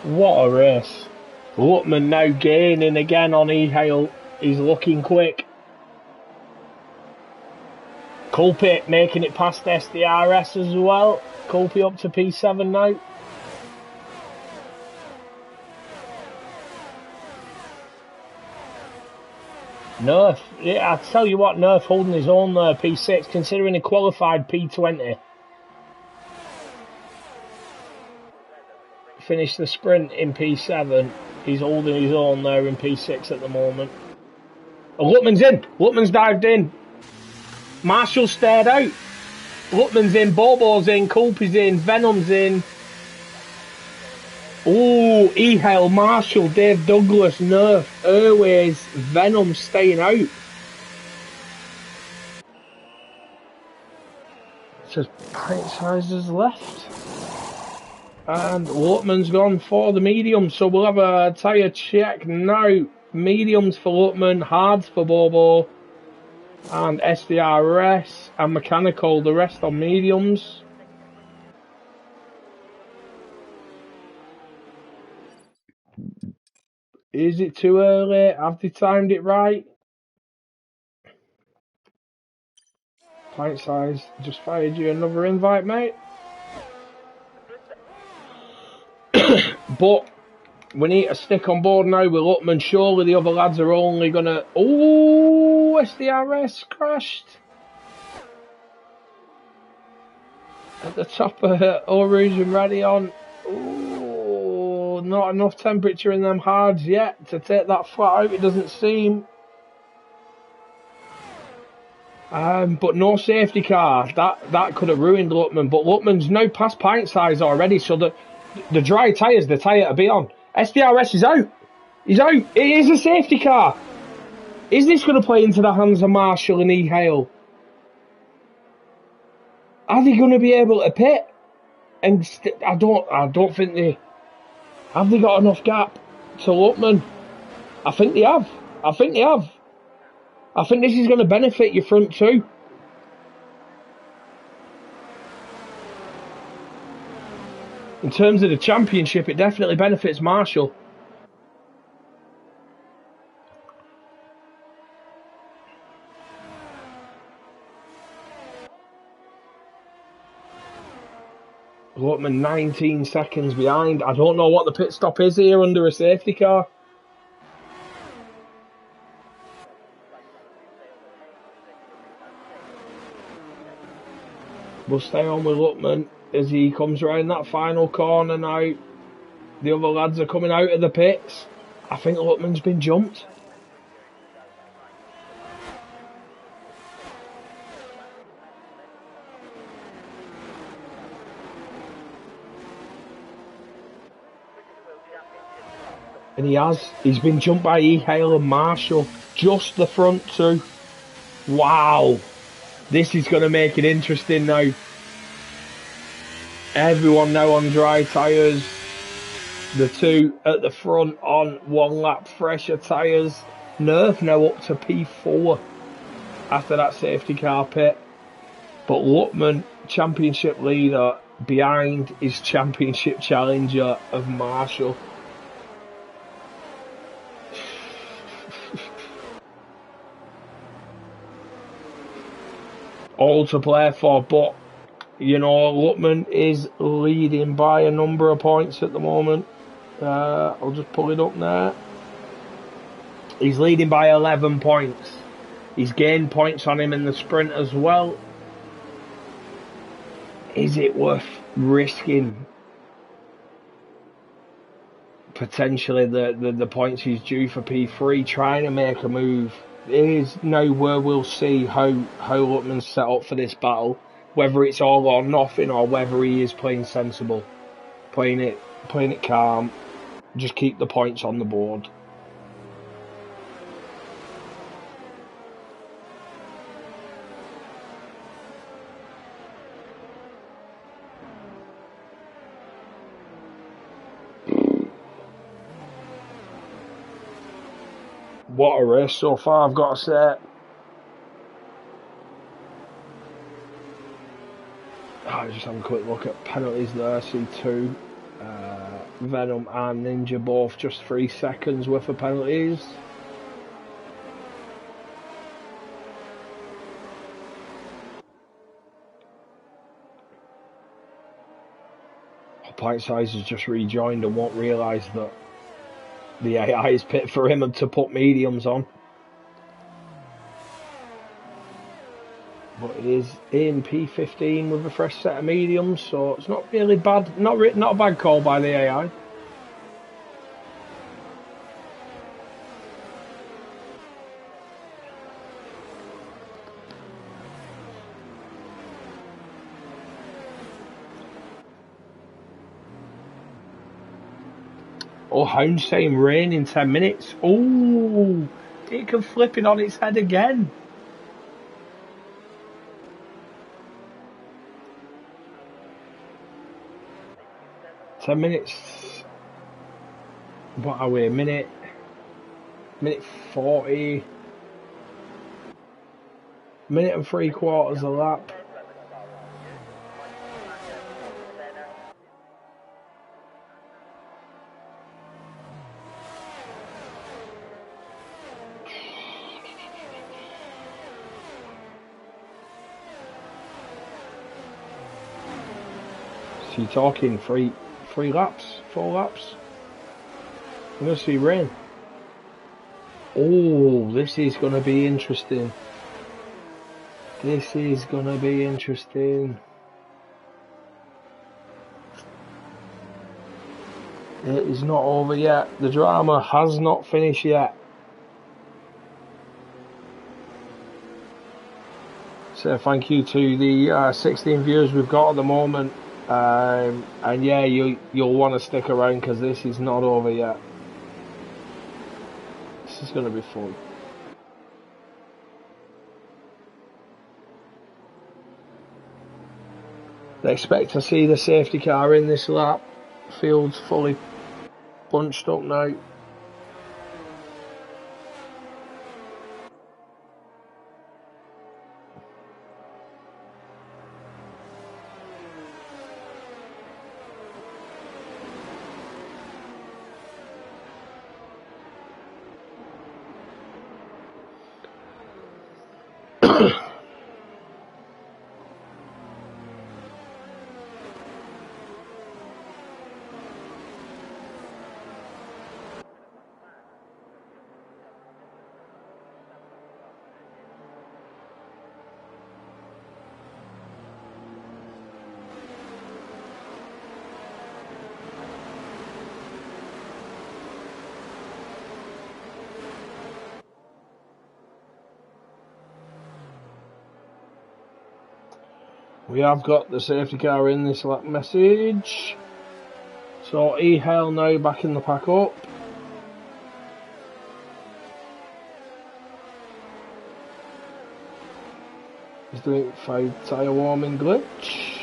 What a race. Lutman now gaining again on Ehale. He's looking quick. Culpy making it past SDRS as well. Culpy up to P7 now. Nerf, yeah, I tell you what, Nerf holding his own there, P6, considering he qualified P20. Finished the sprint in P7. He's holding his own there in P6 at the moment. Oh, Lutman's in. Lutman's dived in. Marshall stared out. Lutman's in, Bobo's in, Culpy's in, Venom's in. Oh, Ehale, Marshall, Dave Douglas, Nerf, Airways, Venom staying out. Just pint sizes left. And Lutman's gone for the medium, so we'll have a tyre check now. Mediums for Lutman, hards for Bobo. And SDRS and mechanical, the rest on mediums. Is it too early? Have they timed it right? Pint size, just fired you another invite, mate. But we need to stick on board now with Lutman. Surely the other lads are only gonna. Oh, SDRS crashed at the top of Eau Rouge and Radion. Oh, not enough temperature in them hards yet to take that flat out, it doesn't seem. But no safety car. That could have ruined Lutman. But Lutman's now past pint size already, so the dry tyres, the tyre to be on. SDRS is out. He's out. It is a safety car. Is this going to play into the hands of Marshall and Ehale? Are they going to be able to pit? And I don't think they have. They got enough gap to Lutman? I think they have. I think this is going to benefit your front two. In terms of the championship, it definitely benefits Marshall. Lutman 19 seconds behind. I don't know what the pit stop is here under a safety car. We'll stay on with Lutman as he comes around that final corner now. The other lads are coming out of the pits. I think Luckman's been jumped. And he has. He's been jumped by E-Hale and Marshall. Just the front two. Wow. This is going to make it interesting now. Everyone now on dry tyres. The two at the front on 1 lap fresher tyres. Nerf now up to P4 after that safety car pit. But Luckman, championship leader, behind his championship challenger of Marshall. All to play for, but you know, Luckman is leading by a number of points at the moment. I'll just pull it up now. He's leading by 11 points. He's gained points on him in the sprint as well. Is it worth risking potentially the points he's due for P3, trying to make a move? It is now where we'll see how Luckman's set up for this battle, whether it's all or nothing or whether he is playing sensible, playing it calm, just keep the points on the board. What a race so far, I've got to say. Just have a quick look at penalties there. C2, Venom and Ninja both just 3 seconds worth of penalties. Pint Size has just rejoined and won't realise that the AI is pit for him to put mediums on. But he is in P15 with a fresh set of mediums, so it's not really bad. Not a bad call by the AI. Oh, Hound's saying rain in 10 minutes. Oh, it can flip it on its head again. Minutes. What are we? Minute 40. Minute and 3/4 a lap. So you're talking 3 laps, 4 laps. I'm going to see rain. Oh, this is going to be interesting. This is going to be interesting. It is not over yet. The drama has not finished yet. So thank you to the 16 viewers we've got at the moment. And yeah, you'll want to stick around because this is not over yet. This is going to be fun. They expect to see the safety car in this lap. Field's fully bunched up now. We have got the safety car in this lap message. So E-Hail now back in the pack up. He's doing 5 tyre warming glitch.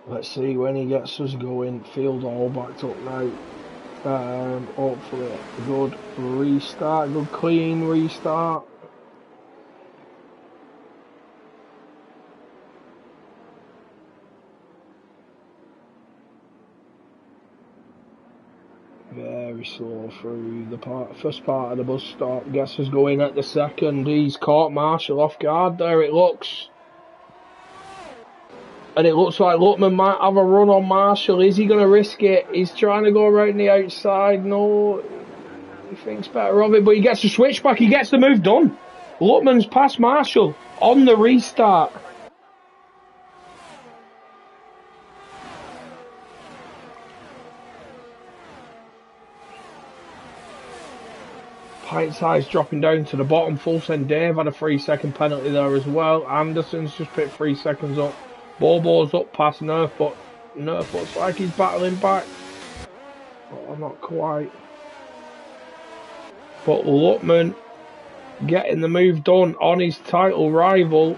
Let's see when he gets us going. Field all backed up now. Hopefully a good restart, good clean restart. Very slow through the first part of the bus stop. Gets us going at the second. He's caught Marshall off guard there, it looks. And it looks like Luckman might have a run on Marshall. Is he going to risk it? He's trying to go around the outside. No, he thinks better of it, but he gets a switchback. He gets the move done. Luckman's past Marshall on the restart. Pint size dropping down to the bottom. Full send Dave had a 3-second penalty there as well. Anderson's just picked 3 seconds up. Bobo's up past Nerf, but Nerf looks like he's battling back. Oh, not quite. But Luckman getting the move done on his title rival.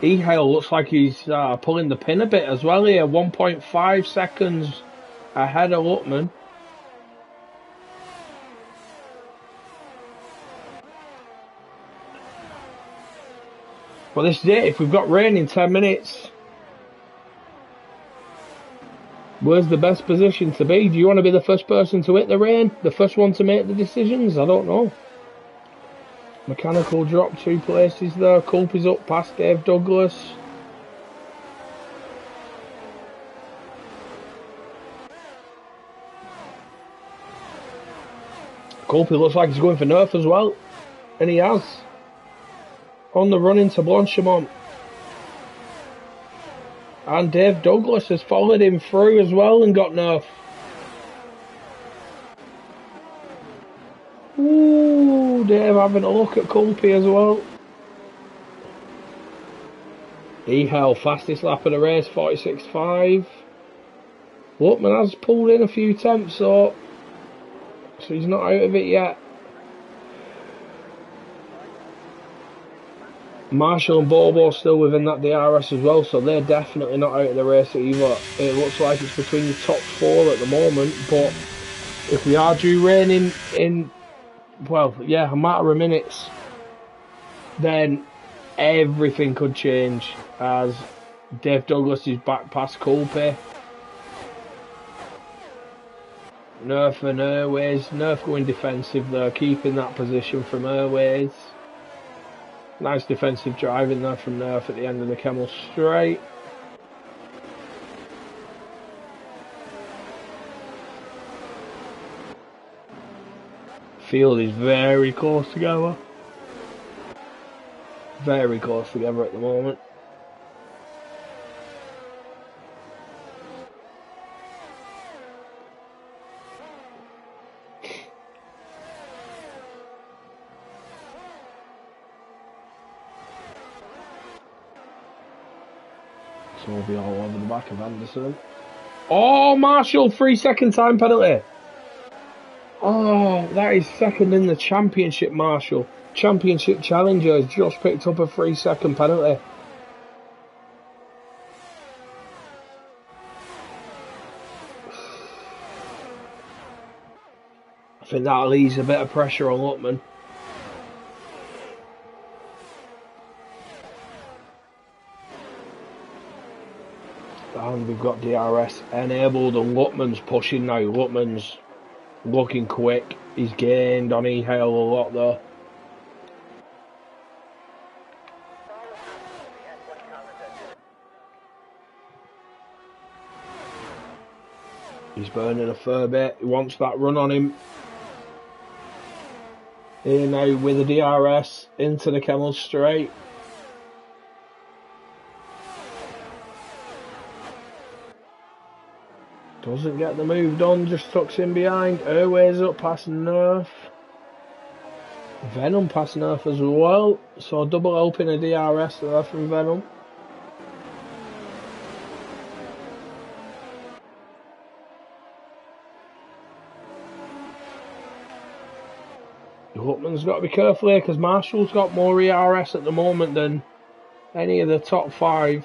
E-Hail looks like he's pulling the pin a bit as well here. 1.5 seconds ahead of Luckman. But this is it, if we've got rain in 10 minutes, where's the best position to be? Do you want to be the first person to hit the rain? The first one to make the decisions? I don't know. Mechanical drop 2 places there. Culp is up past Dave Douglas. Culp looks like he's going for Nerf as well. And he has. On the run into Blanchimont. And Dave Douglas has followed him through as well and got Nerf. Ooh, Dave having a look at Culpy as well. E-Hail, fastest lap of the race, 46.5. Luckman has pulled in a few temps, so he's not out of it yet. Marshall and Bobo still within that DRS as well, so they're definitely not out of the race either. It looks like it's between the top 4 at the moment, but if we are due rain in well, yeah, a matter of minutes, then everything could change as Dave Douglas is back past Culpy. Nerf and Airways. Nerf going defensive there, keeping that position from Airways. Nice defensive driving there from Nerf at the end of the Kemmel straight. Field is very close together. Very close together at the moment. So we'll be all over the back of Anderson. Oh, Marshall, 3-second time penalty. Oh, that is second in the championship, Marshall. Championship challenger has just picked up a 3-second penalty. I think that'll ease a bit of pressure on Luckman. And we've got DRS enabled and Luckman's pushing now. Luckman's looking quick. He's gained on E-Hail a lot though. He's burning a fair bit. He wants that run on him. Here now with the DRS into the Kemmel straight. Doesn't get the move done, just tucks in behind. Airways up past Nerf. Venom past Nerf as well. So double open a DRS there from Venom. Lutman's got to be careful here because Marshall's got more ERS at the moment than any of the top 5.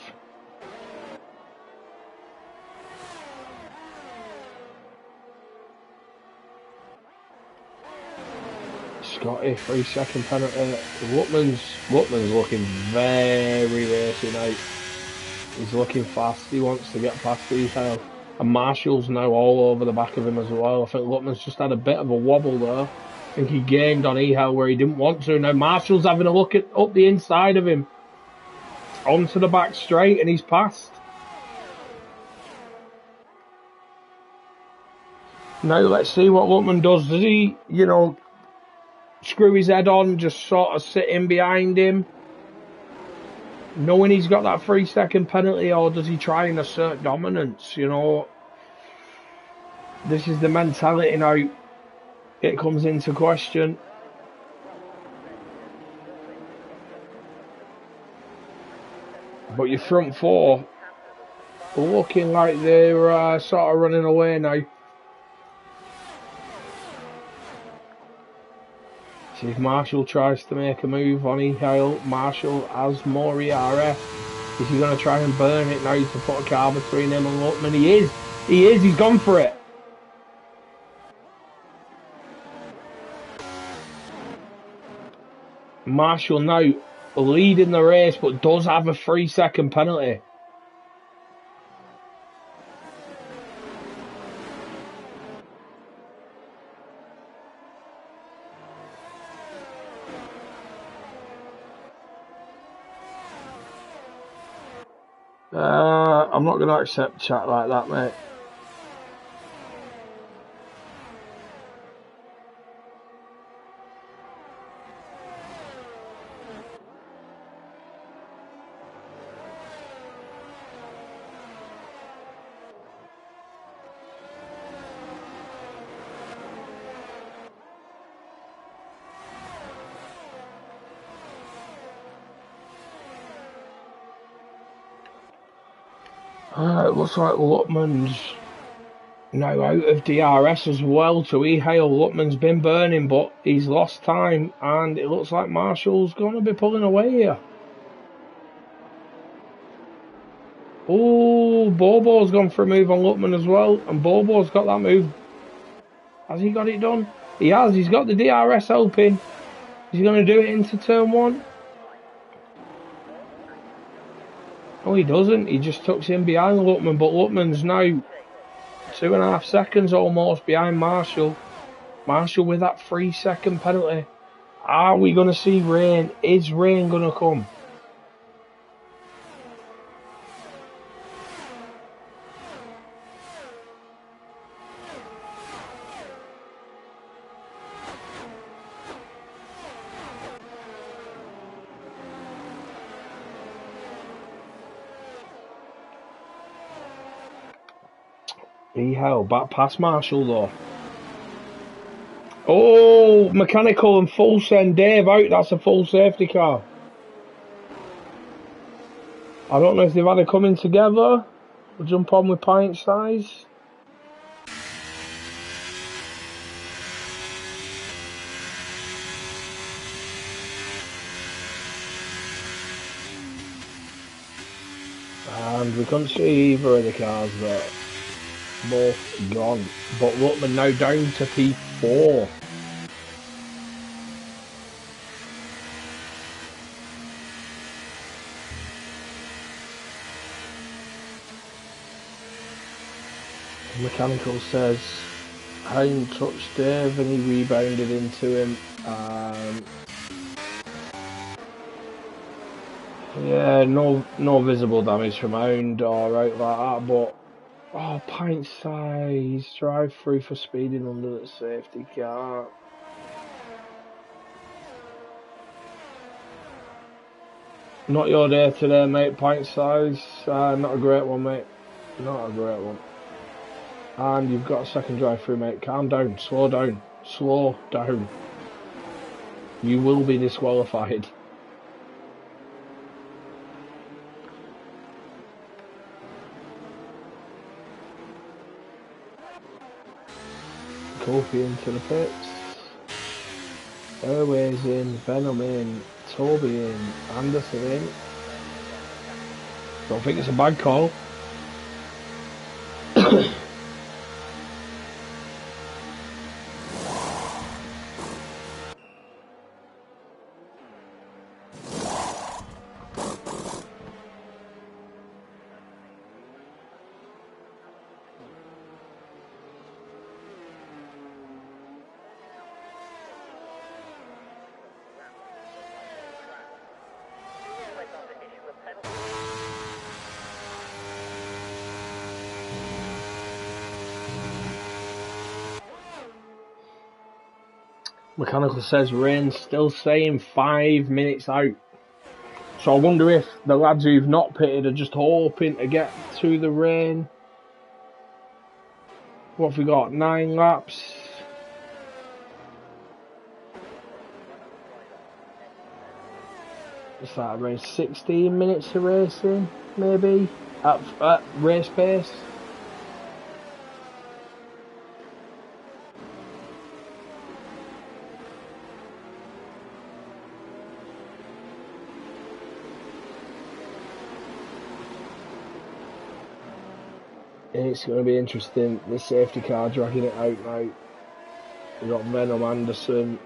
Scotty, 3-second penalty. Lutman's looking very racy now. He's looking fast. He wants to get past these hell. And Marshall's now all over the back of him as well. I think Lutman's just had a bit of a wobble there. I think he gained on Ehel where he didn't want to. Now Marshall's having a look at up the inside of him. Onto the back straight and he's passed. Now let's see what Lutman does. Does he, screw his head on, just sort of sit in behind him, knowing he's got that 3-second penalty, or does he try and assert dominance? This is the mentality now. It comes into question. But your front 4 looking like they're sort of running away now. See if Marshall tries to make a move on Ehel. Marshall has more ERS. Is he going to try and burn it now to put a car between him and Lutman? He is. He's gone for it. Marshall now leading the race, but does have a 3-second penalty. I'm not going to accept chat like that, mate. It looks like Lutman's now out of DRS as well to Ehel. Lutman's been burning, but he's lost time, and it looks like Marshall's going to be pulling away here. Oh, Bobo's gone for a move on Lutman as well, and Bobo's got that move. Has he got it done? He has. He's got the DRS open. Is he going to do it into turn 1? No, he doesn't. He just tucks in behind Lutman, but Lutman's now 2.5 seconds almost behind Marshall. Marshall with that 3-second penalty. Are we going to see rain? Is rain going to come? Ehel back past Marshall though. Oh, mechanical and full send Dave out. That's a full safety car. I don't know if they've had a coming together. We'll jump on with pint size. And we couldn't see either of the cars there. Both gone. But Lutman now down to P4. Mechanical says Hein touched Dave and he rebounded into him. Yeah, no visible damage from Hound or out like that, but oh, pint size drive through for speeding under the safety car. Not your day today, mate. Pint size, not a great one, mate. Not a great one. And you've got a second drive through, mate. Calm down, slow down, slow down. You will be disqualified. Kofi into the pits. Airways in, Venom in, Toby in, Anderson in. Don't think it's a bad call. Mechanical says rain's still saying 5 minutes out. So I wonder if the lads who've not pitted are just hoping to get to the rain. What have we got? 9 laps. What's that, around 16 minutes of racing, maybe? At race pace? It's going to be interesting. The safety car dragging it out now. We've got Venom, Anderson,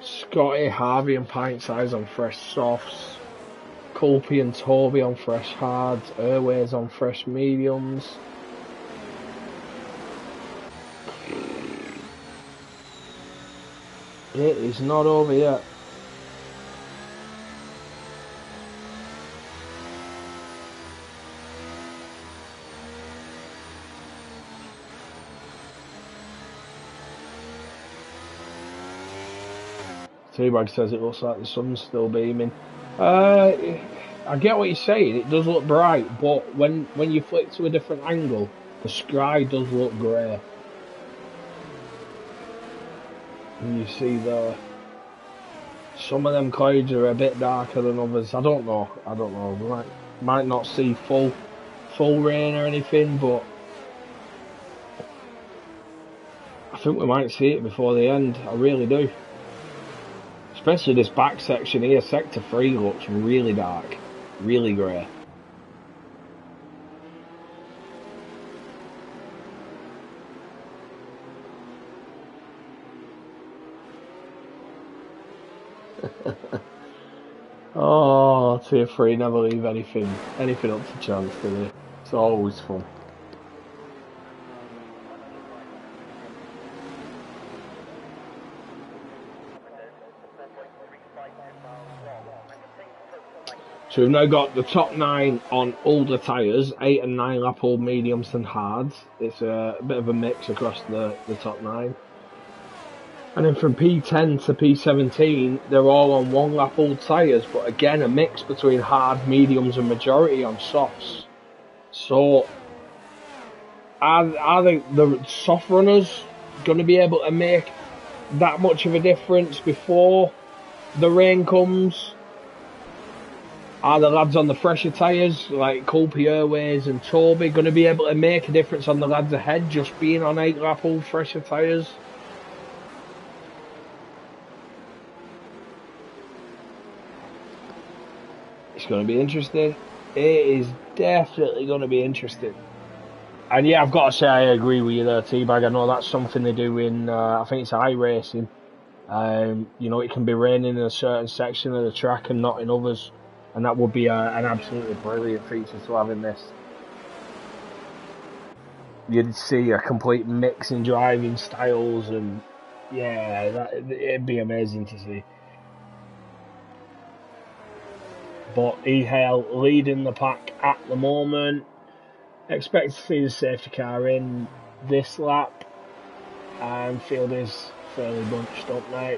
Scotty, Harvey and Pint Size on fresh softs. Culpy and Toby on fresh hards. Airways on fresh mediums. It is not over yet. T-Bag says it looks like the sun's still beaming. I get what you're saying, it does look bright, but when you flick to a different angle, the sky does look grey. And you see some of them clouds are a bit darker than others. I don't know. We might not see full rain or anything, but I think we might see it before the end. I really do. Especially this back section here, sector 3 looks really dark, really grey. Oh, tier 3 never leave anything up to chance, do they? It's always fun. So we've now got the top 9 on older tyres, 8 and 9 lap old mediums and hards. It's a bit of a mix across the top 9. And then from P10 to P17, they're all on 1 lap old tyres, but again a mix between hard, mediums and majority on softs. So are the soft runners going to be able to make that much of a difference before the rain comes? Are the lads on the fresher tyres, like Culpy, Airways and Toby, going to be able to make a difference on the lads ahead, just being on 8 lap old fresher tyres? It's going to be interesting. It is definitely going to be interesting. And yeah, I've got to say I agree with you there, T-Bag. I know that's something they do in, I think it's iRacing. You know, it can be raining in a certain section of the track and not in others. And that would be an absolutely brilliant feature to have in this. You'd see a complete mix in driving styles, and yeah, it'd be amazing to see. But eHale leading the pack at the moment. Expect to see the safety car in this lap, and field is fairly bunched up now.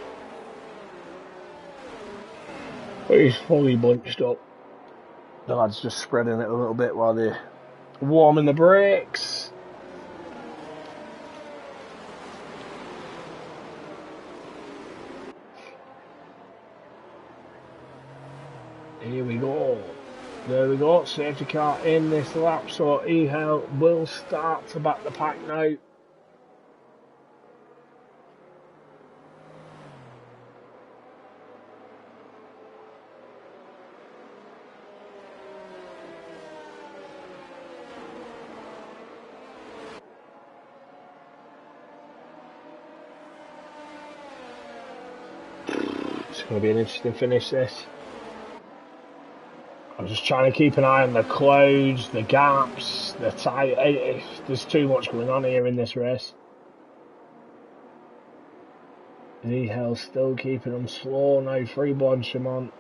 It's fully bunched up. The lads just spreading it a little bit while they're warming the brakes. Here we go. There we go. Safety car in this lap. So Ehel will start to back the pack now. It's going to be an interesting finish, this. I'm just trying to keep an eye on the clouds, the gaps, the tyre. There's too much going on here in this race. Ehel still keeping them slow now, freeborn Shimon.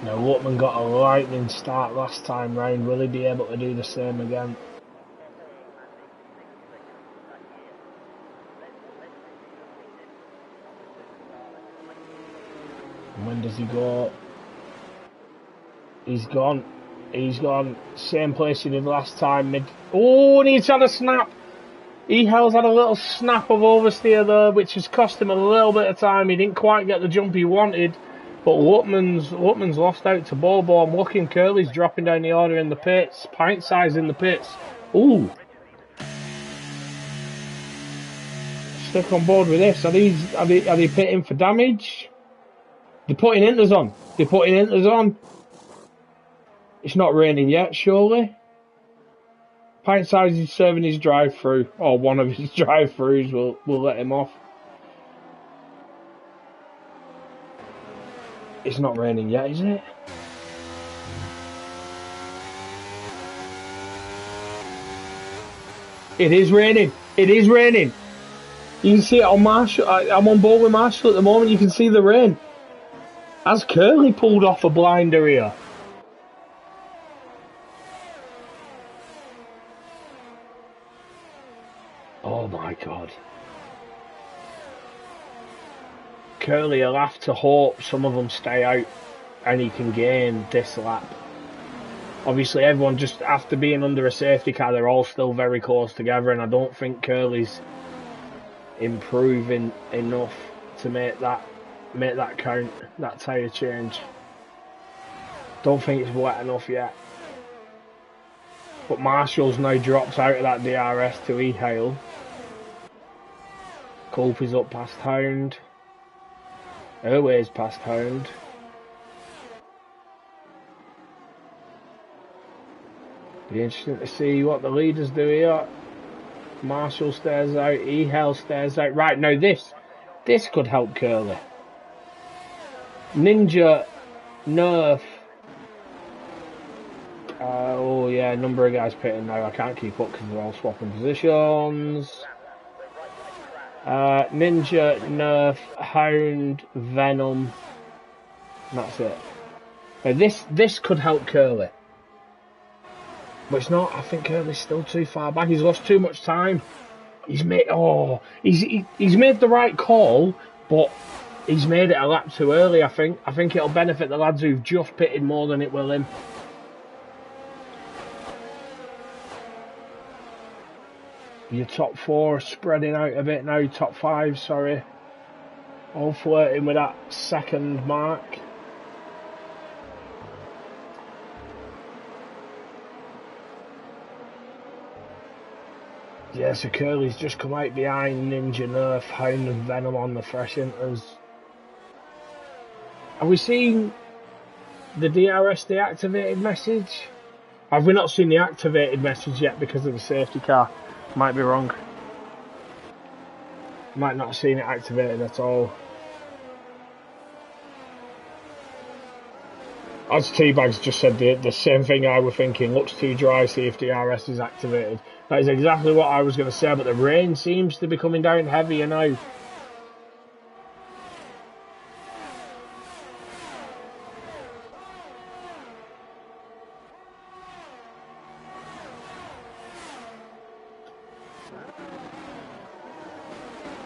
Now, Lutman got a lightning start last time round. Will he be able to do the same again? And when does he go? He's gone. He's gone. Same place he did last time. Oh, and he's had a snap. Ehel's had a little snap of oversteer there, which has cost him a little bit of time. He didn't quite get the jump he wanted. But Lutman's lost out to Bobo. I'm looking. Curly's dropping down the order in the pits. Pint size in the pits. Ooh. Stick on board with this. Are they pitting for damage? They're putting inters on. They're putting inters on. It's not raining yet, surely. Pint size is serving his drive-through. Or one of his drive-throughs will let him off. It's not raining yet, is it? It is raining. It is raining. You can see it on Marshall. I'm on board with Marshall at the moment. You can see the rain. Has Curly pulled off a blinder here? Oh my God. Curly will have to hope some of them stay out and he can gain this lap. Obviously everyone, just after being under a safety car, they're all still very close together, and I don't think Curly's improving enough to make that count, that tyre change. Don't think it's wet enough yet. But Marshall's now dropped out of that DRS to Ehale. Culp is up past Hound. Airways past Hound. Be interesting to see what the leaders do here. Marshall stares out, Ehale stares out. Right, now this could help Curly. Ninja, Nerf. Oh yeah, number of guys pitting now. I can't keep up because they're all swapping positions. Ninja, Nerf, Hound, Venom. And that's it. Now this could help Curly. But it's not. I think Curly's still too far back. He's lost too much time. He's made the right call, but he's made it a lap too early, I think. I think it'll benefit the lads who've just pitted more than it will him. Your top four are spreading out a bit now. Top five, sorry. All flirting with that second mark. Yeah, so Curly's just come out behind Ninja, Nerf, Hound and Venom on the fresh inters. Have we seen the DRS deactivated message? Have we not seen the activated message yet because of the safety car? Might be wrong. Might not have seen it activated at all. As T-Bags just said the same thing I was thinking. Looks too dry, see if DRS is activated. That is exactly what I was going to say, but the rain seems to be coming down heavier now.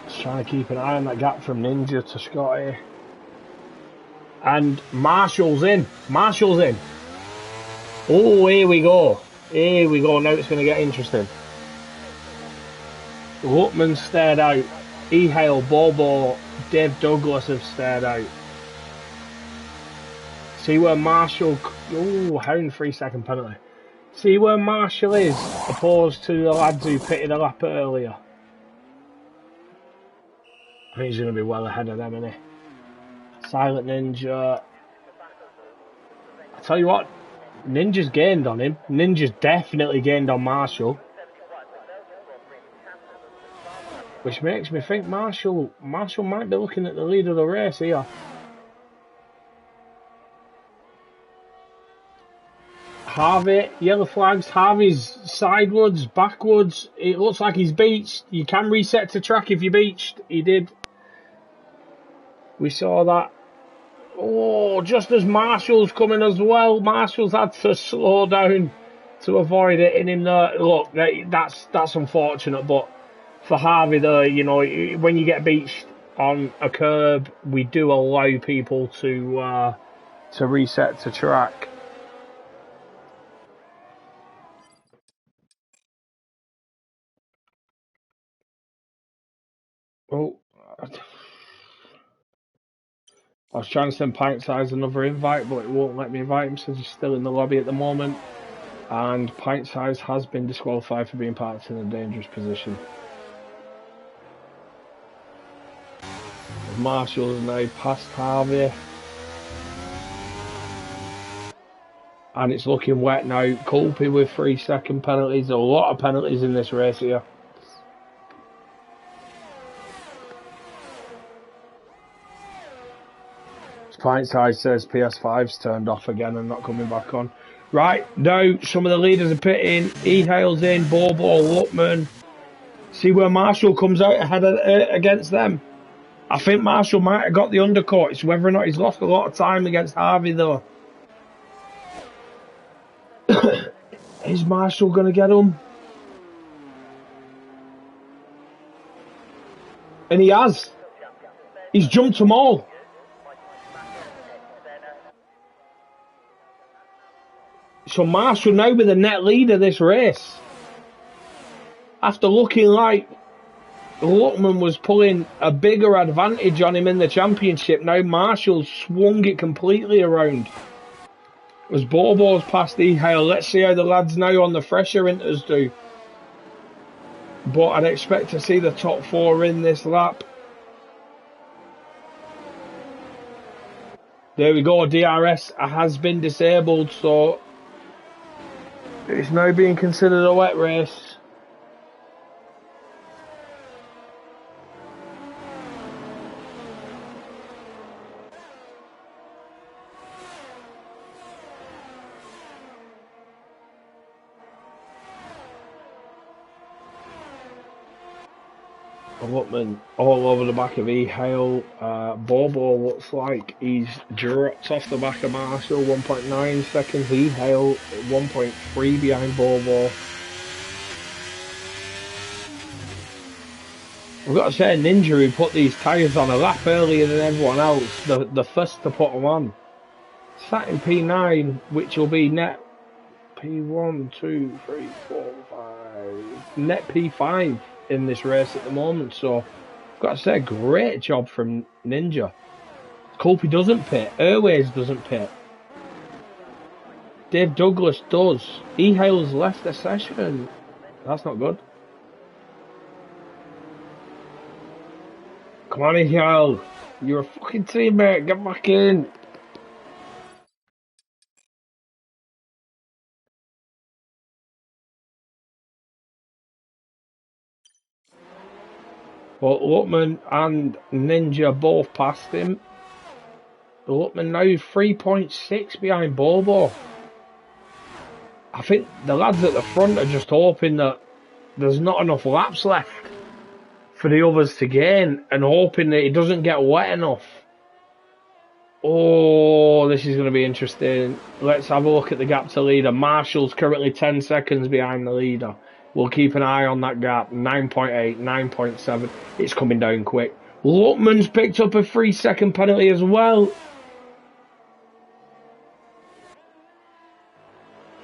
Just trying to keep an eye on that gap from Ninja to Scotty. And Marshall's in. Marshall's in. Oh, here we go. Here we go. Now it's going to get interesting. Lutman stared out. Ehale, Bobo, Dave Douglas have stared out. See where Marshall... Oh, Hound 3-second penalty. See where Marshall is, opposed to the lads who pitted a lap earlier. I think he's going to be well ahead of them, isn't he? Silent Ninja. I tell you what, Ninja's gained on him. Ninja's definitely gained on Marshall. Which makes me think Marshall might be looking at the lead of the race here. Harvey, yellow flags. Harvey's sidewards, backwards. It looks like he's beached. You can reset to track if you're beached. He did. We saw that. Oh, just as Marshall's coming as well. Marshall's had to slow down to avoid it in him there. Look, that's unfortunate, but for Harvey there, you know, when you get beached on a curb, we do allow people to reset to track. Oh, I was trying to send Pint Size another invite, but it won't let me invite him since he's still in the lobby at the moment. And Pint Size has been disqualified for being parked in a dangerous position. Marshall's now past Harvey. And it's looking wet now. Culpy with 3-second penalties. A lot of penalties in this race here. Pint Size says PS5's turned off again and not coming back on. Right, now some of the leaders are pitting. E-Hale's in, Bobo, Luckman. See where Marshall comes out ahead against them. I think Marshall might have got the undercut. It's whether or not he's lost a lot of time against Harvey though. Is Marshall going to get him? And he has. He's jumped them all. So Marshall now with the net lead of this race. After looking like Luckman was pulling a bigger advantage on him in the championship, now Marshall swung it completely around. As Bobo's past E-Hale, let's see how the lads now on the fresher inters do. But I'd expect to see the top 4 in this lap. There we go, DRS has been disabled, so it's now being considered a wet race. Luckman all over the back of E-Hale. Bobo looks like he's dropped off the back of Marshall, 1.9 seconds. E-Hale 1.3 behind Bobo. We've got to say, Ninja who put these tyres on a lap earlier than everyone else, the first to put them on. Sat in P9, which will be net P1, 2, 3, 4, 5. Net P5 in this race at the moment, so I've got to say, great job from Ninja. Culpy doesn't pit, Airways doesn't pit, Dave Douglas does. E-Hale's left the session. That's not good. Come on, E-Hale, you're a fucking teammate, get back in. But Luckman and Ninja both passed him. Luckman now 3.6 behind Bobo. I think the lads at the front are just hoping that there's not enough laps left for the others to gain and hoping that it doesn't get wet enough. Oh, this is going to be interesting. Let's have a look at the gap to leader. Marshall's currently 10 seconds behind the leader. We'll keep an eye on that gap. 9.8, 9.7. It's coming down quick. Luckman's picked up a 3-second penalty as well.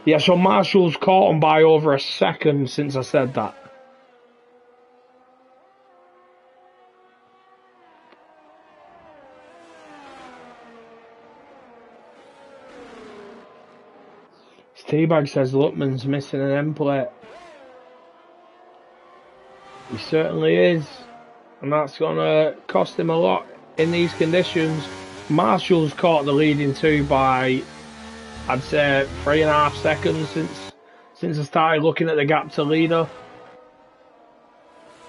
Yeah, so Marshall's caught him by over a second since I said that. Teabag says Luckman's missing an end plate. He certainly is. And that's going to cost him a lot in these conditions. Marshall's caught the leading two by, I'd say, 3.5 seconds since I started looking at the gap to leader.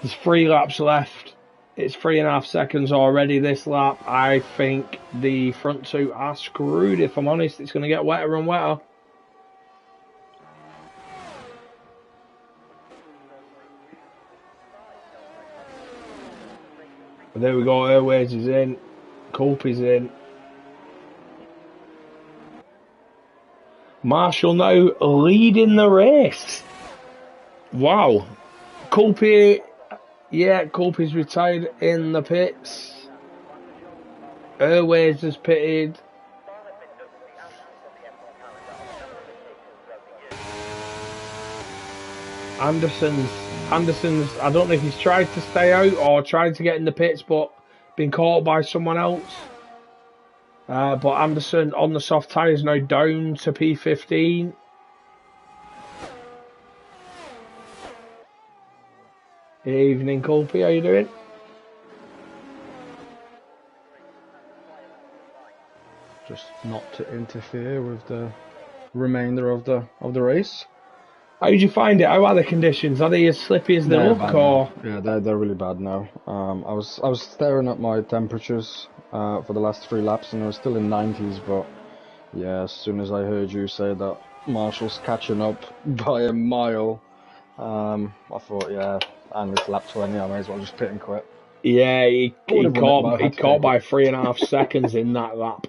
There's 3 laps left. It's 3.5 seconds already this lap. I think the front two are screwed, if I'm honest. It's going to get wetter and wetter. But there we go, Airways is in. Culpy's in. Marshall now leading the race. Wow. Culpy, yeah, Culpy's retired in the pits. Airways has pitted. Anderson's, I don't know if he's tried to stay out or tried to get in the pits but been caught by someone else. But Anderson on the soft tyres now down to P15. Evening, Culpy, how you doing? Just not to interfere with the remainder of the race. How did you find it? How are the conditions? Are they as slippy as they look, or? Yeah, they're really bad now. I was staring at my temperatures for the last 3 laps, and I was still in 90s. But yeah, as soon as I heard you say that Marshall's catching up by a mile, I thought, yeah, and it's lap 20, I may as well just pit and quit. Yeah, he caught by 3.5 seconds in that lap,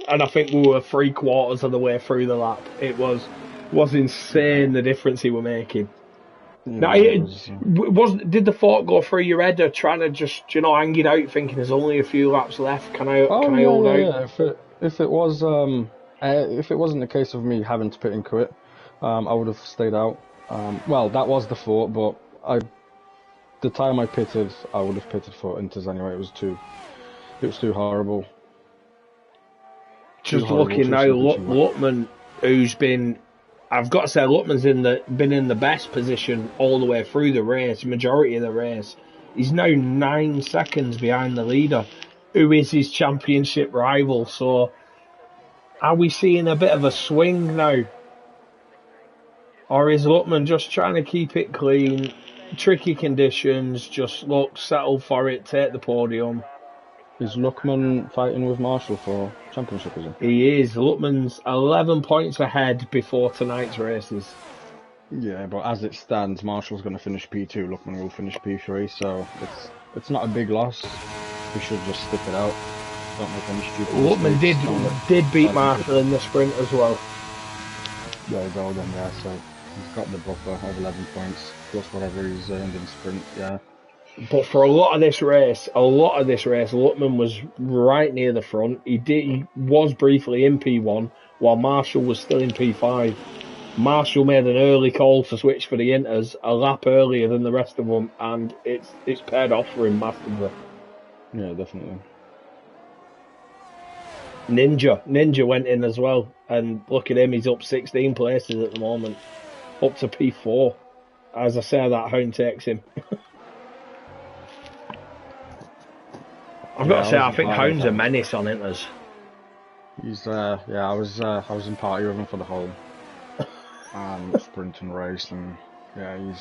and I think we were 3/4 of the way through the lap. It was insane the difference he were making. Yeah, Now, did the thought go through your head of trying to just hang it out, thinking there's only a few laps left? Can I hold out? Yeah. If it wasn't the case of me having to pit and quit, I would have stayed out. Well, that was the thought, but the time I pitted, I would have pitted for Inters anyway. It was too horrible. Just looking now, Luckman, who's been, I've got to say, Luckman's been in the best position all the way through the race, majority of the race. He's now 9 seconds behind the leader, who is his championship rival. So, are we seeing a bit of a swing now? Or is Luckman just trying to keep it clean? Tricky conditions, just settle for it, take the podium. Is Luckman fighting with Marshall for championship, is he? He is. Luckman's 11 points ahead before tonight's races. Yeah, but as it stands, Marshall's going to finish P2, Luckman will finish P3, so it's not a big loss. We should just stick it out. Don't make any stupid Luckman did beat Marshall in the sprint as well. There you go then, yeah, so he's got the buffer of 11 points, plus whatever he's earned in sprint, yeah. But for a lot of this race, Luckman was right near the front. He was briefly in P1, while Marshall was still in P5. Marshall made an early call to switch for the Inters, a lap earlier than the rest of them, and it's paid off for him massively. Yeah, definitely. Ninja went in as well, and look at him, he's up 16 places at the moment, up to P4. As I say, that hound takes him. I've got to say, I think Hound's a menace on Inters. He's I was in party with him for the whole sprint and race, and yeah,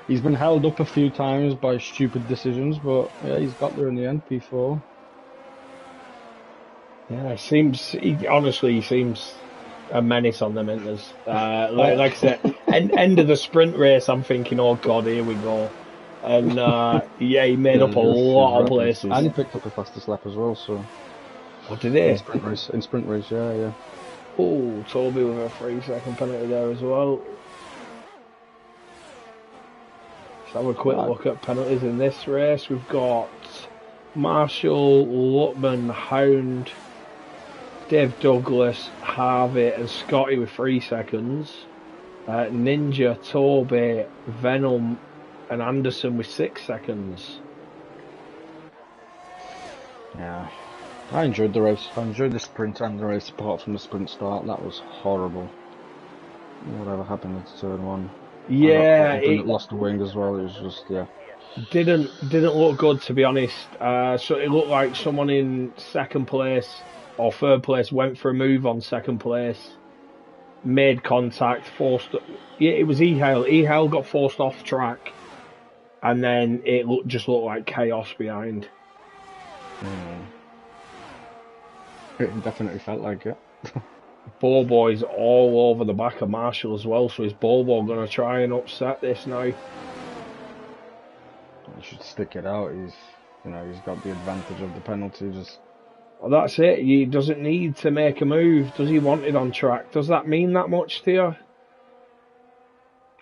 he's been held up a few times by stupid decisions, but yeah, he's got there in the end, P4. Yeah, he seems a menace on them Inters. Like I said, end of the sprint race, I'm thinking, oh god, here we go. And yeah, he made up a lot of places. And he picked up the fastest lap as well, so. What did he? In sprint race, yeah. Oh, Toby with a 3-second penalty there as well. Let's have a quick look at penalties in this race. We've got Marshall, Luckman, Hound, Dave Douglas, Harvey and Scotty with 3 seconds. Ninja, Toby, Venom and Anderson with 6 seconds. Yeah, I enjoyed the race. I enjoyed the sprint and the race apart from the sprint start. That was horrible. Whatever happened to turn one? Yeah, I it lost the wing as well. It was just yeah. didn't look good, to be honest. So it looked like someone in second place or third place went for a move on second place, made contact, forced. Yeah, it was Ehale. Ehale got forced off track, and then just looked like chaos behind. It definitely felt like it. Bobo's all over the back of Marshall as well, so is Bobo going to try and upset this now? He should stick it out. He's got the advantage of the penalty. Just Well, that's it. He doesn't need to make a move. Does he want it on track? Does that mean that much to you?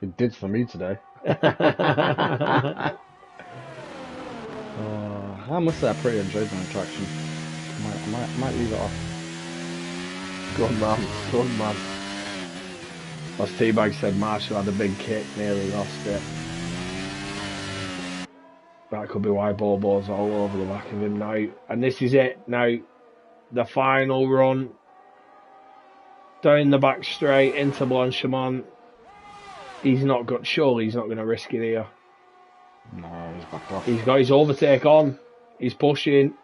it did for me today. I must say I pretty enjoyed the attraction. I might leave it off. Good man, good man. As T-Bag said, Marshall had a big kick, nearly lost it. That could be why Bobo's all over the back of him now. And this is it now. The final run. Down the back straight into Blanchimont. Surely he's not going to risk it here. No, he's back off. He's got his overtake on. He's pushing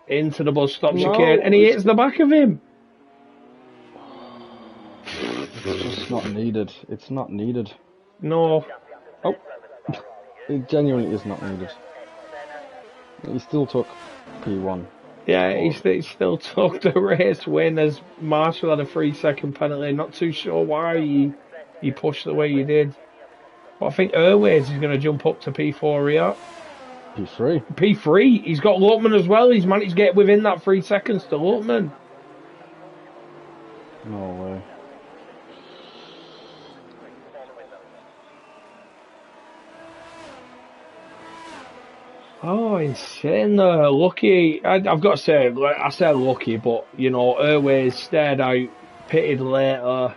into the bus stop No, chicane, and he hits the back of him. It's just not needed. It's not needed. No. Oh, it genuinely is not needed. He still took P1. Yeah, he still took the race win as Marshall had a 3-second penalty. Not too sure why he pushed the way he did. But I think Airways is going to jump up to P4 here. P3. P3. He's got Lutman as well. He's managed to get within that 3 seconds to Lutman. No way. Oh, insane! Lucky. I've got to say, I say lucky, but Airways stayed out, pitted later,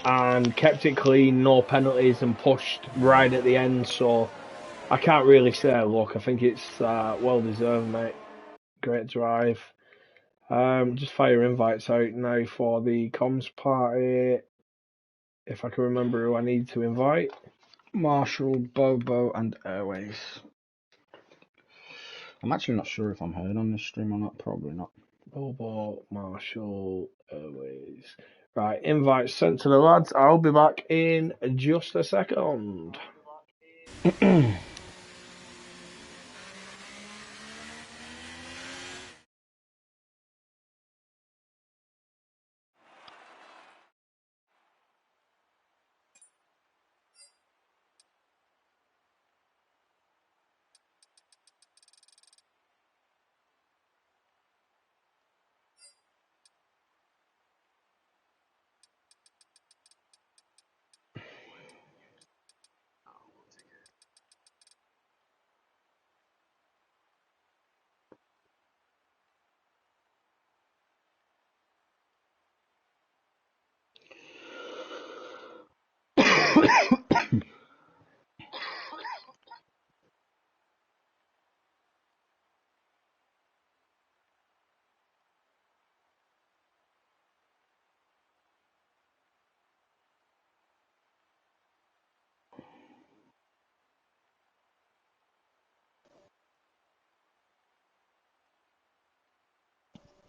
and kept it clean, no penalties, and pushed right at the end. So I can't really say luck. I think it's well deserved, mate. Great drive. Just fire invites out now for the comms party. If I can remember who I need to invite. Marshall, Bobo, and Airways. I'm actually not sure if I'm heard on this stream or not. Probably not. Bobo, Marshall, Airways. Right, invite sent to the lads. I'll be back in just a second.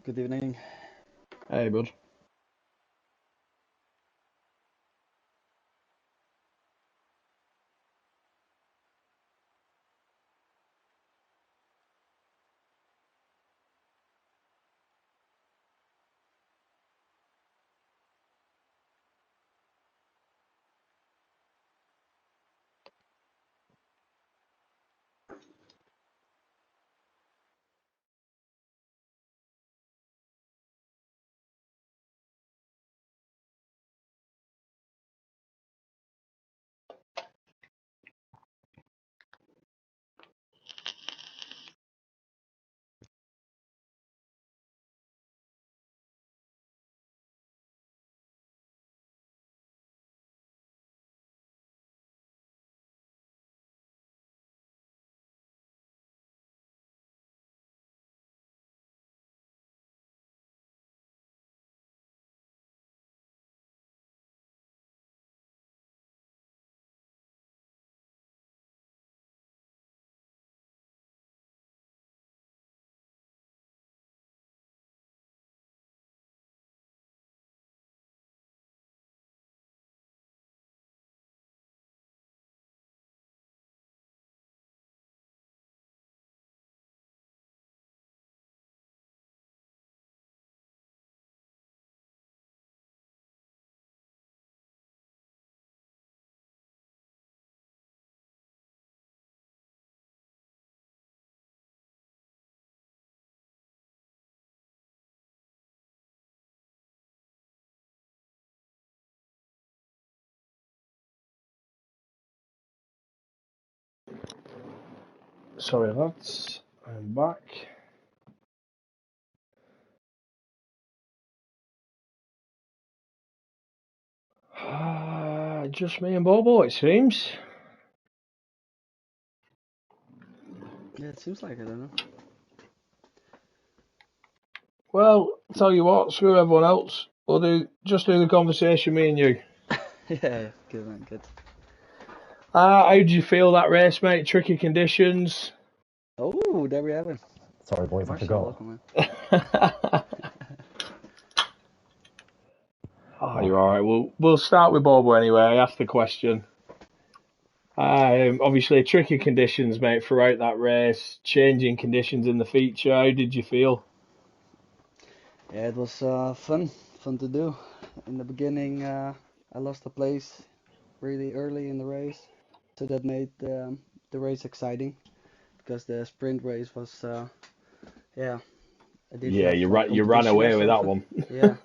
Good evening. Hey, bud. Sorry, lads. I'm back. Just me and Bobo, it seems. Yeah, it seems like it, I don't know. Well, tell you what, screw everyone else. We'll just do the conversation, me and you. Yeah, good man, good. How did you feel that race, mate? Tricky conditions. Oh, there we have it. Sorry, boys, I Marshall, forgot. welcome, man. Oh, you're all right. We'll start with Bobo anyway. I asked the question. Obviously, tricky conditions, mate, throughout that race. Changing conditions in the feature. How did you feel? Yeah, it was fun to do. In the beginning, I lost a place really early in the race, so that made the race exciting because the sprint race was, yeah, I didn't Yeah, have like you ran competition or away with that something. one. Yeah,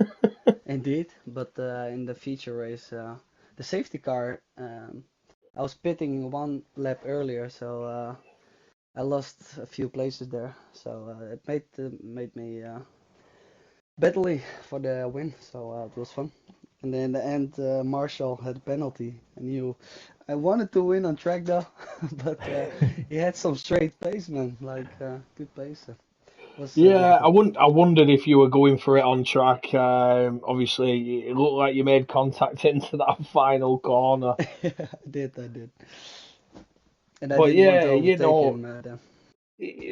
indeed. But in the feature race, the safety car, I was pitting one lap earlier, so I lost a few places there. So it made me badly for the win. So it was fun. And then in the end, Marshall had a penalty, and I wanted to win on track though, but he had some straight pace, man, like good pace. Was Yeah, difficult. I wondered if you were going for it on track. Obviously, it looked like you made contact into that final corner. Yeah, I did, and I But didn't want to yeah, overtake him then.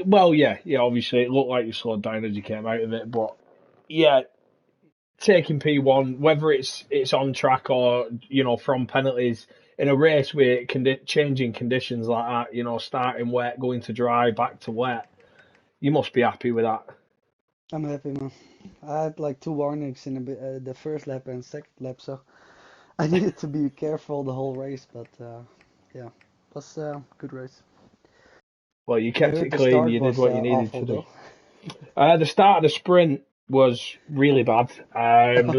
well, yeah, obviously it looked like you slowed down as you came out of it. But yeah, taking P1, whether it's on track or from penalties in a race with changing conditions like that, starting wet, going to dry, back to wet, you must be happy with that. I'm happy, man. I had like two warnings in the first lap and second lap, so I needed to be careful the whole race. But yeah, it was a good race. Well, you I kept heard it the clean. start You did was what you needed awful to do. though. The start of the sprint was really bad. I think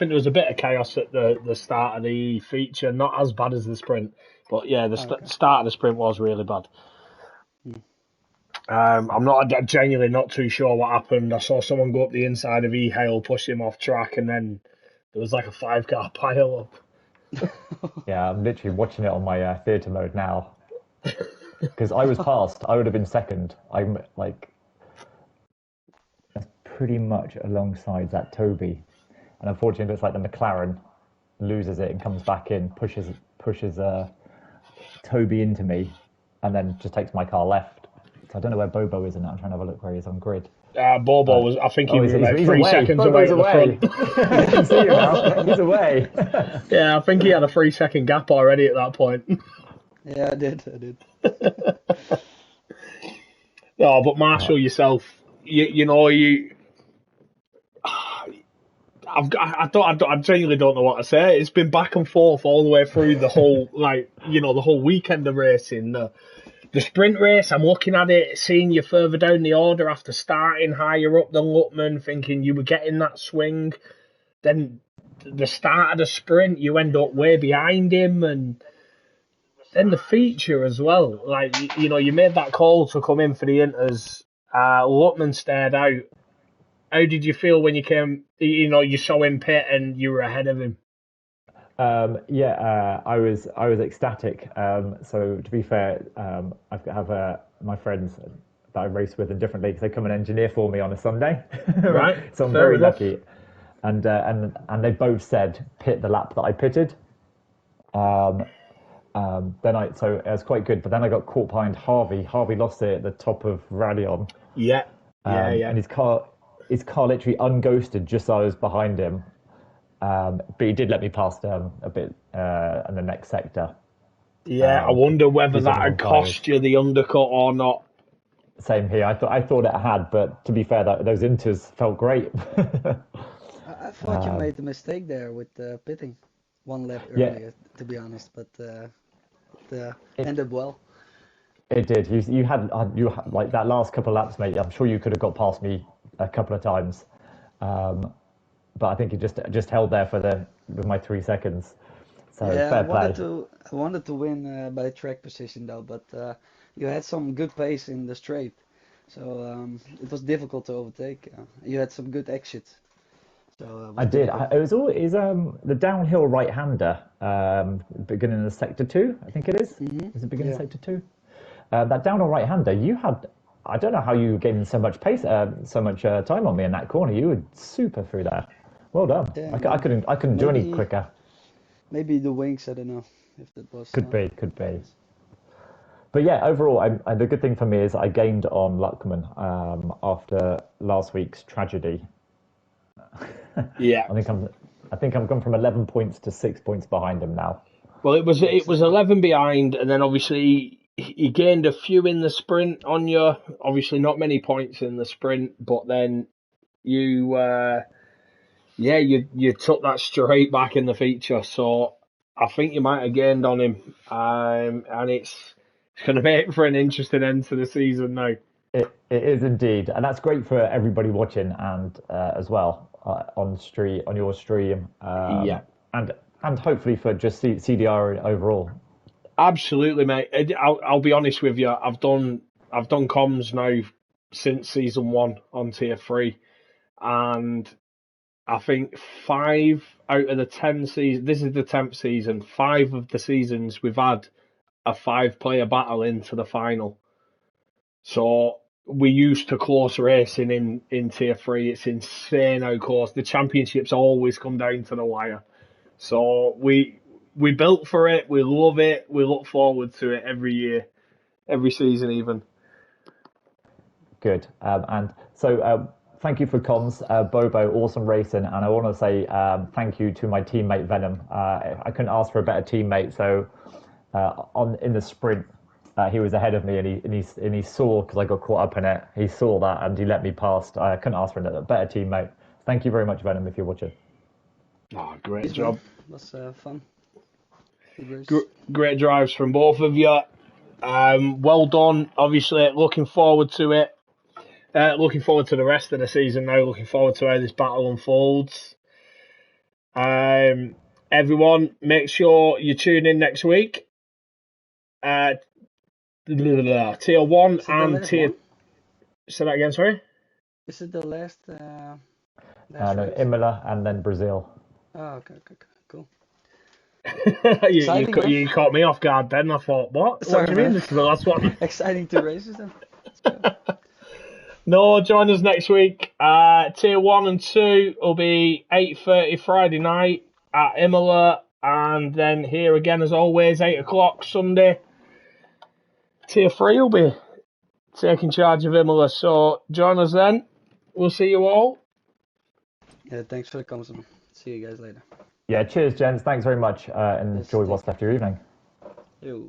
there was a bit of chaos at the start of the feature, not as bad as the sprint, but yeah, the Okay. start of the sprint was really bad. Hmm. I'm genuinely not too sure what happened. I saw someone go up the inside of E-Hail, push him off track, and then there was like a 5 car pile up. Yeah, I'm literally watching it on my theatre mode now. Because I was past, I would have been second. I'm like, that's pretty much alongside that Toby. And unfortunately, it's like the McLaren loses it and comes back in, pushes Toby into me, and then just takes my car left. So I don't know where Bobo is in it. I'm trying to have a look where he is on grid. Bobo was, I think he Oh, was about he's 3 away. seconds away Bobo's at the away. front. I can see him now. He's away. Yeah, I think he had a 3 second gap already at that point. Yeah, I did. No, but Marshall yourself, you know, I genuinely don't know what to say. It's been back and forth all the way through the whole, the whole weekend of racing. The sprint race, I'm looking at it, seeing you further down the order after starting higher up than Lutman, thinking you were getting that swing. Then the start of the sprint, you end up way behind him, and then the feature as well. Like, you made that call to come in for the Inters. Lutman stared out. How did you feel when you came? You saw him pit and you were ahead of him. I was ecstatic. So to be fair, I have my friends that I race with in different leagues. They come and engineer for me on a Sunday, Right. so I'm Fair very enough. lucky. And they both said pit the lap that I pitted. So it was quite good. But then I got caught behind Harvey. Harvey lost it at the top of Radion, Yeah. and his car literally unghosted just as I was behind him. But he did let me past a bit in the next sector. Yeah, I wonder whether He's on that the had wrong tyres. cost you the undercut or not. Same here. I thought it had, but to be fair, those inters felt great. I thought you made a mistake there with pitting one lap Yeah, earlier, to be honest, but it it ended well. it did. You had like that last couple of laps, mate. I'm sure you could have got past me a couple of times, um, but I think you just held there with my 3 seconds. So Yeah, fair play. I wanted to win by track position though, but you had some good pace in the straight, so it was difficult to overtake. You had some good exits, so it I was did. difficult. It was always the downhill right-hander, beginning of sector two, I think it is. Is it beginning of Yeah. sector two? That downhill right-hander, you had. I don't know how you gained so much pace, so much time on me in that corner. You were super through there. Well done. Yeah, I couldn't do any maybe quicker. maybe the wings. I don't know if that was Could be, could the be. case. But yeah, overall, the good thing for me is I gained on Luckman after last week's tragedy. Yeah. I think I'm gone from 11 points to 6 points behind him now. Well, it was Excellent. 11 behind, and then obviously he gained a few in the sprint on you. Obviously, not many points in the sprint, but then you, you took that straight back in the feature. So I think you might have gained on him, and it's going to make for an interesting end to the season now. It is indeed, and that's great for everybody watching and as well on your stream, Yeah. and hopefully for just CDR overall. Absolutely, mate. I'll be honest with you. I've done comms now since season 1 on tier 3, and I think 5 out of the 10 seasons. This is the 10th season. 5 of the seasons we've had a 5-player battle into the final. So we used to close racing in tier 3. It's insane how close. The championships always come down to the wire. So we built for it. We love it. We look forward to it every year, every season even. Good. And so thank you for comms, Bobo, awesome racing. And I want to say thank you to my teammate Venom. I couldn't ask for a better teammate. So in the sprint, he was ahead of me, and he saw, because I got caught up in it. He saw that and he let me past. I couldn't ask for a better teammate. Thank you very much, Venom, if you're watching. Oh, great Yes, job. man. It was fun. Good race. Great drives from both of you. Well done. Obviously, looking forward to it. Looking forward to the rest of the season now. Looking forward to how this battle unfolds. Everyone, make sure you tune in next week. Tier 1 Is it the and last tier. one? Say that again, sorry. Is it the last No, race? Imola and then Brazil. Oh, okay, cool. you, Exciting, man. you caught me off guard then. I thought, what? Sorry, What do you mean man. this is the last one? Exciting 2 races then. Let's go. No, join us next week. Tier 1 and 2 will be 8:30 Friday night at Imola, and then here again as always 8 o'clock Sunday. Tier 3 will be taking charge of Imola, so join us then. We'll see you all. Yeah, thanks for the comments, man. See you guys later. Yeah, cheers, gents. Thanks very much. Yes, Enjoy take what's care. left of your evening. Yo.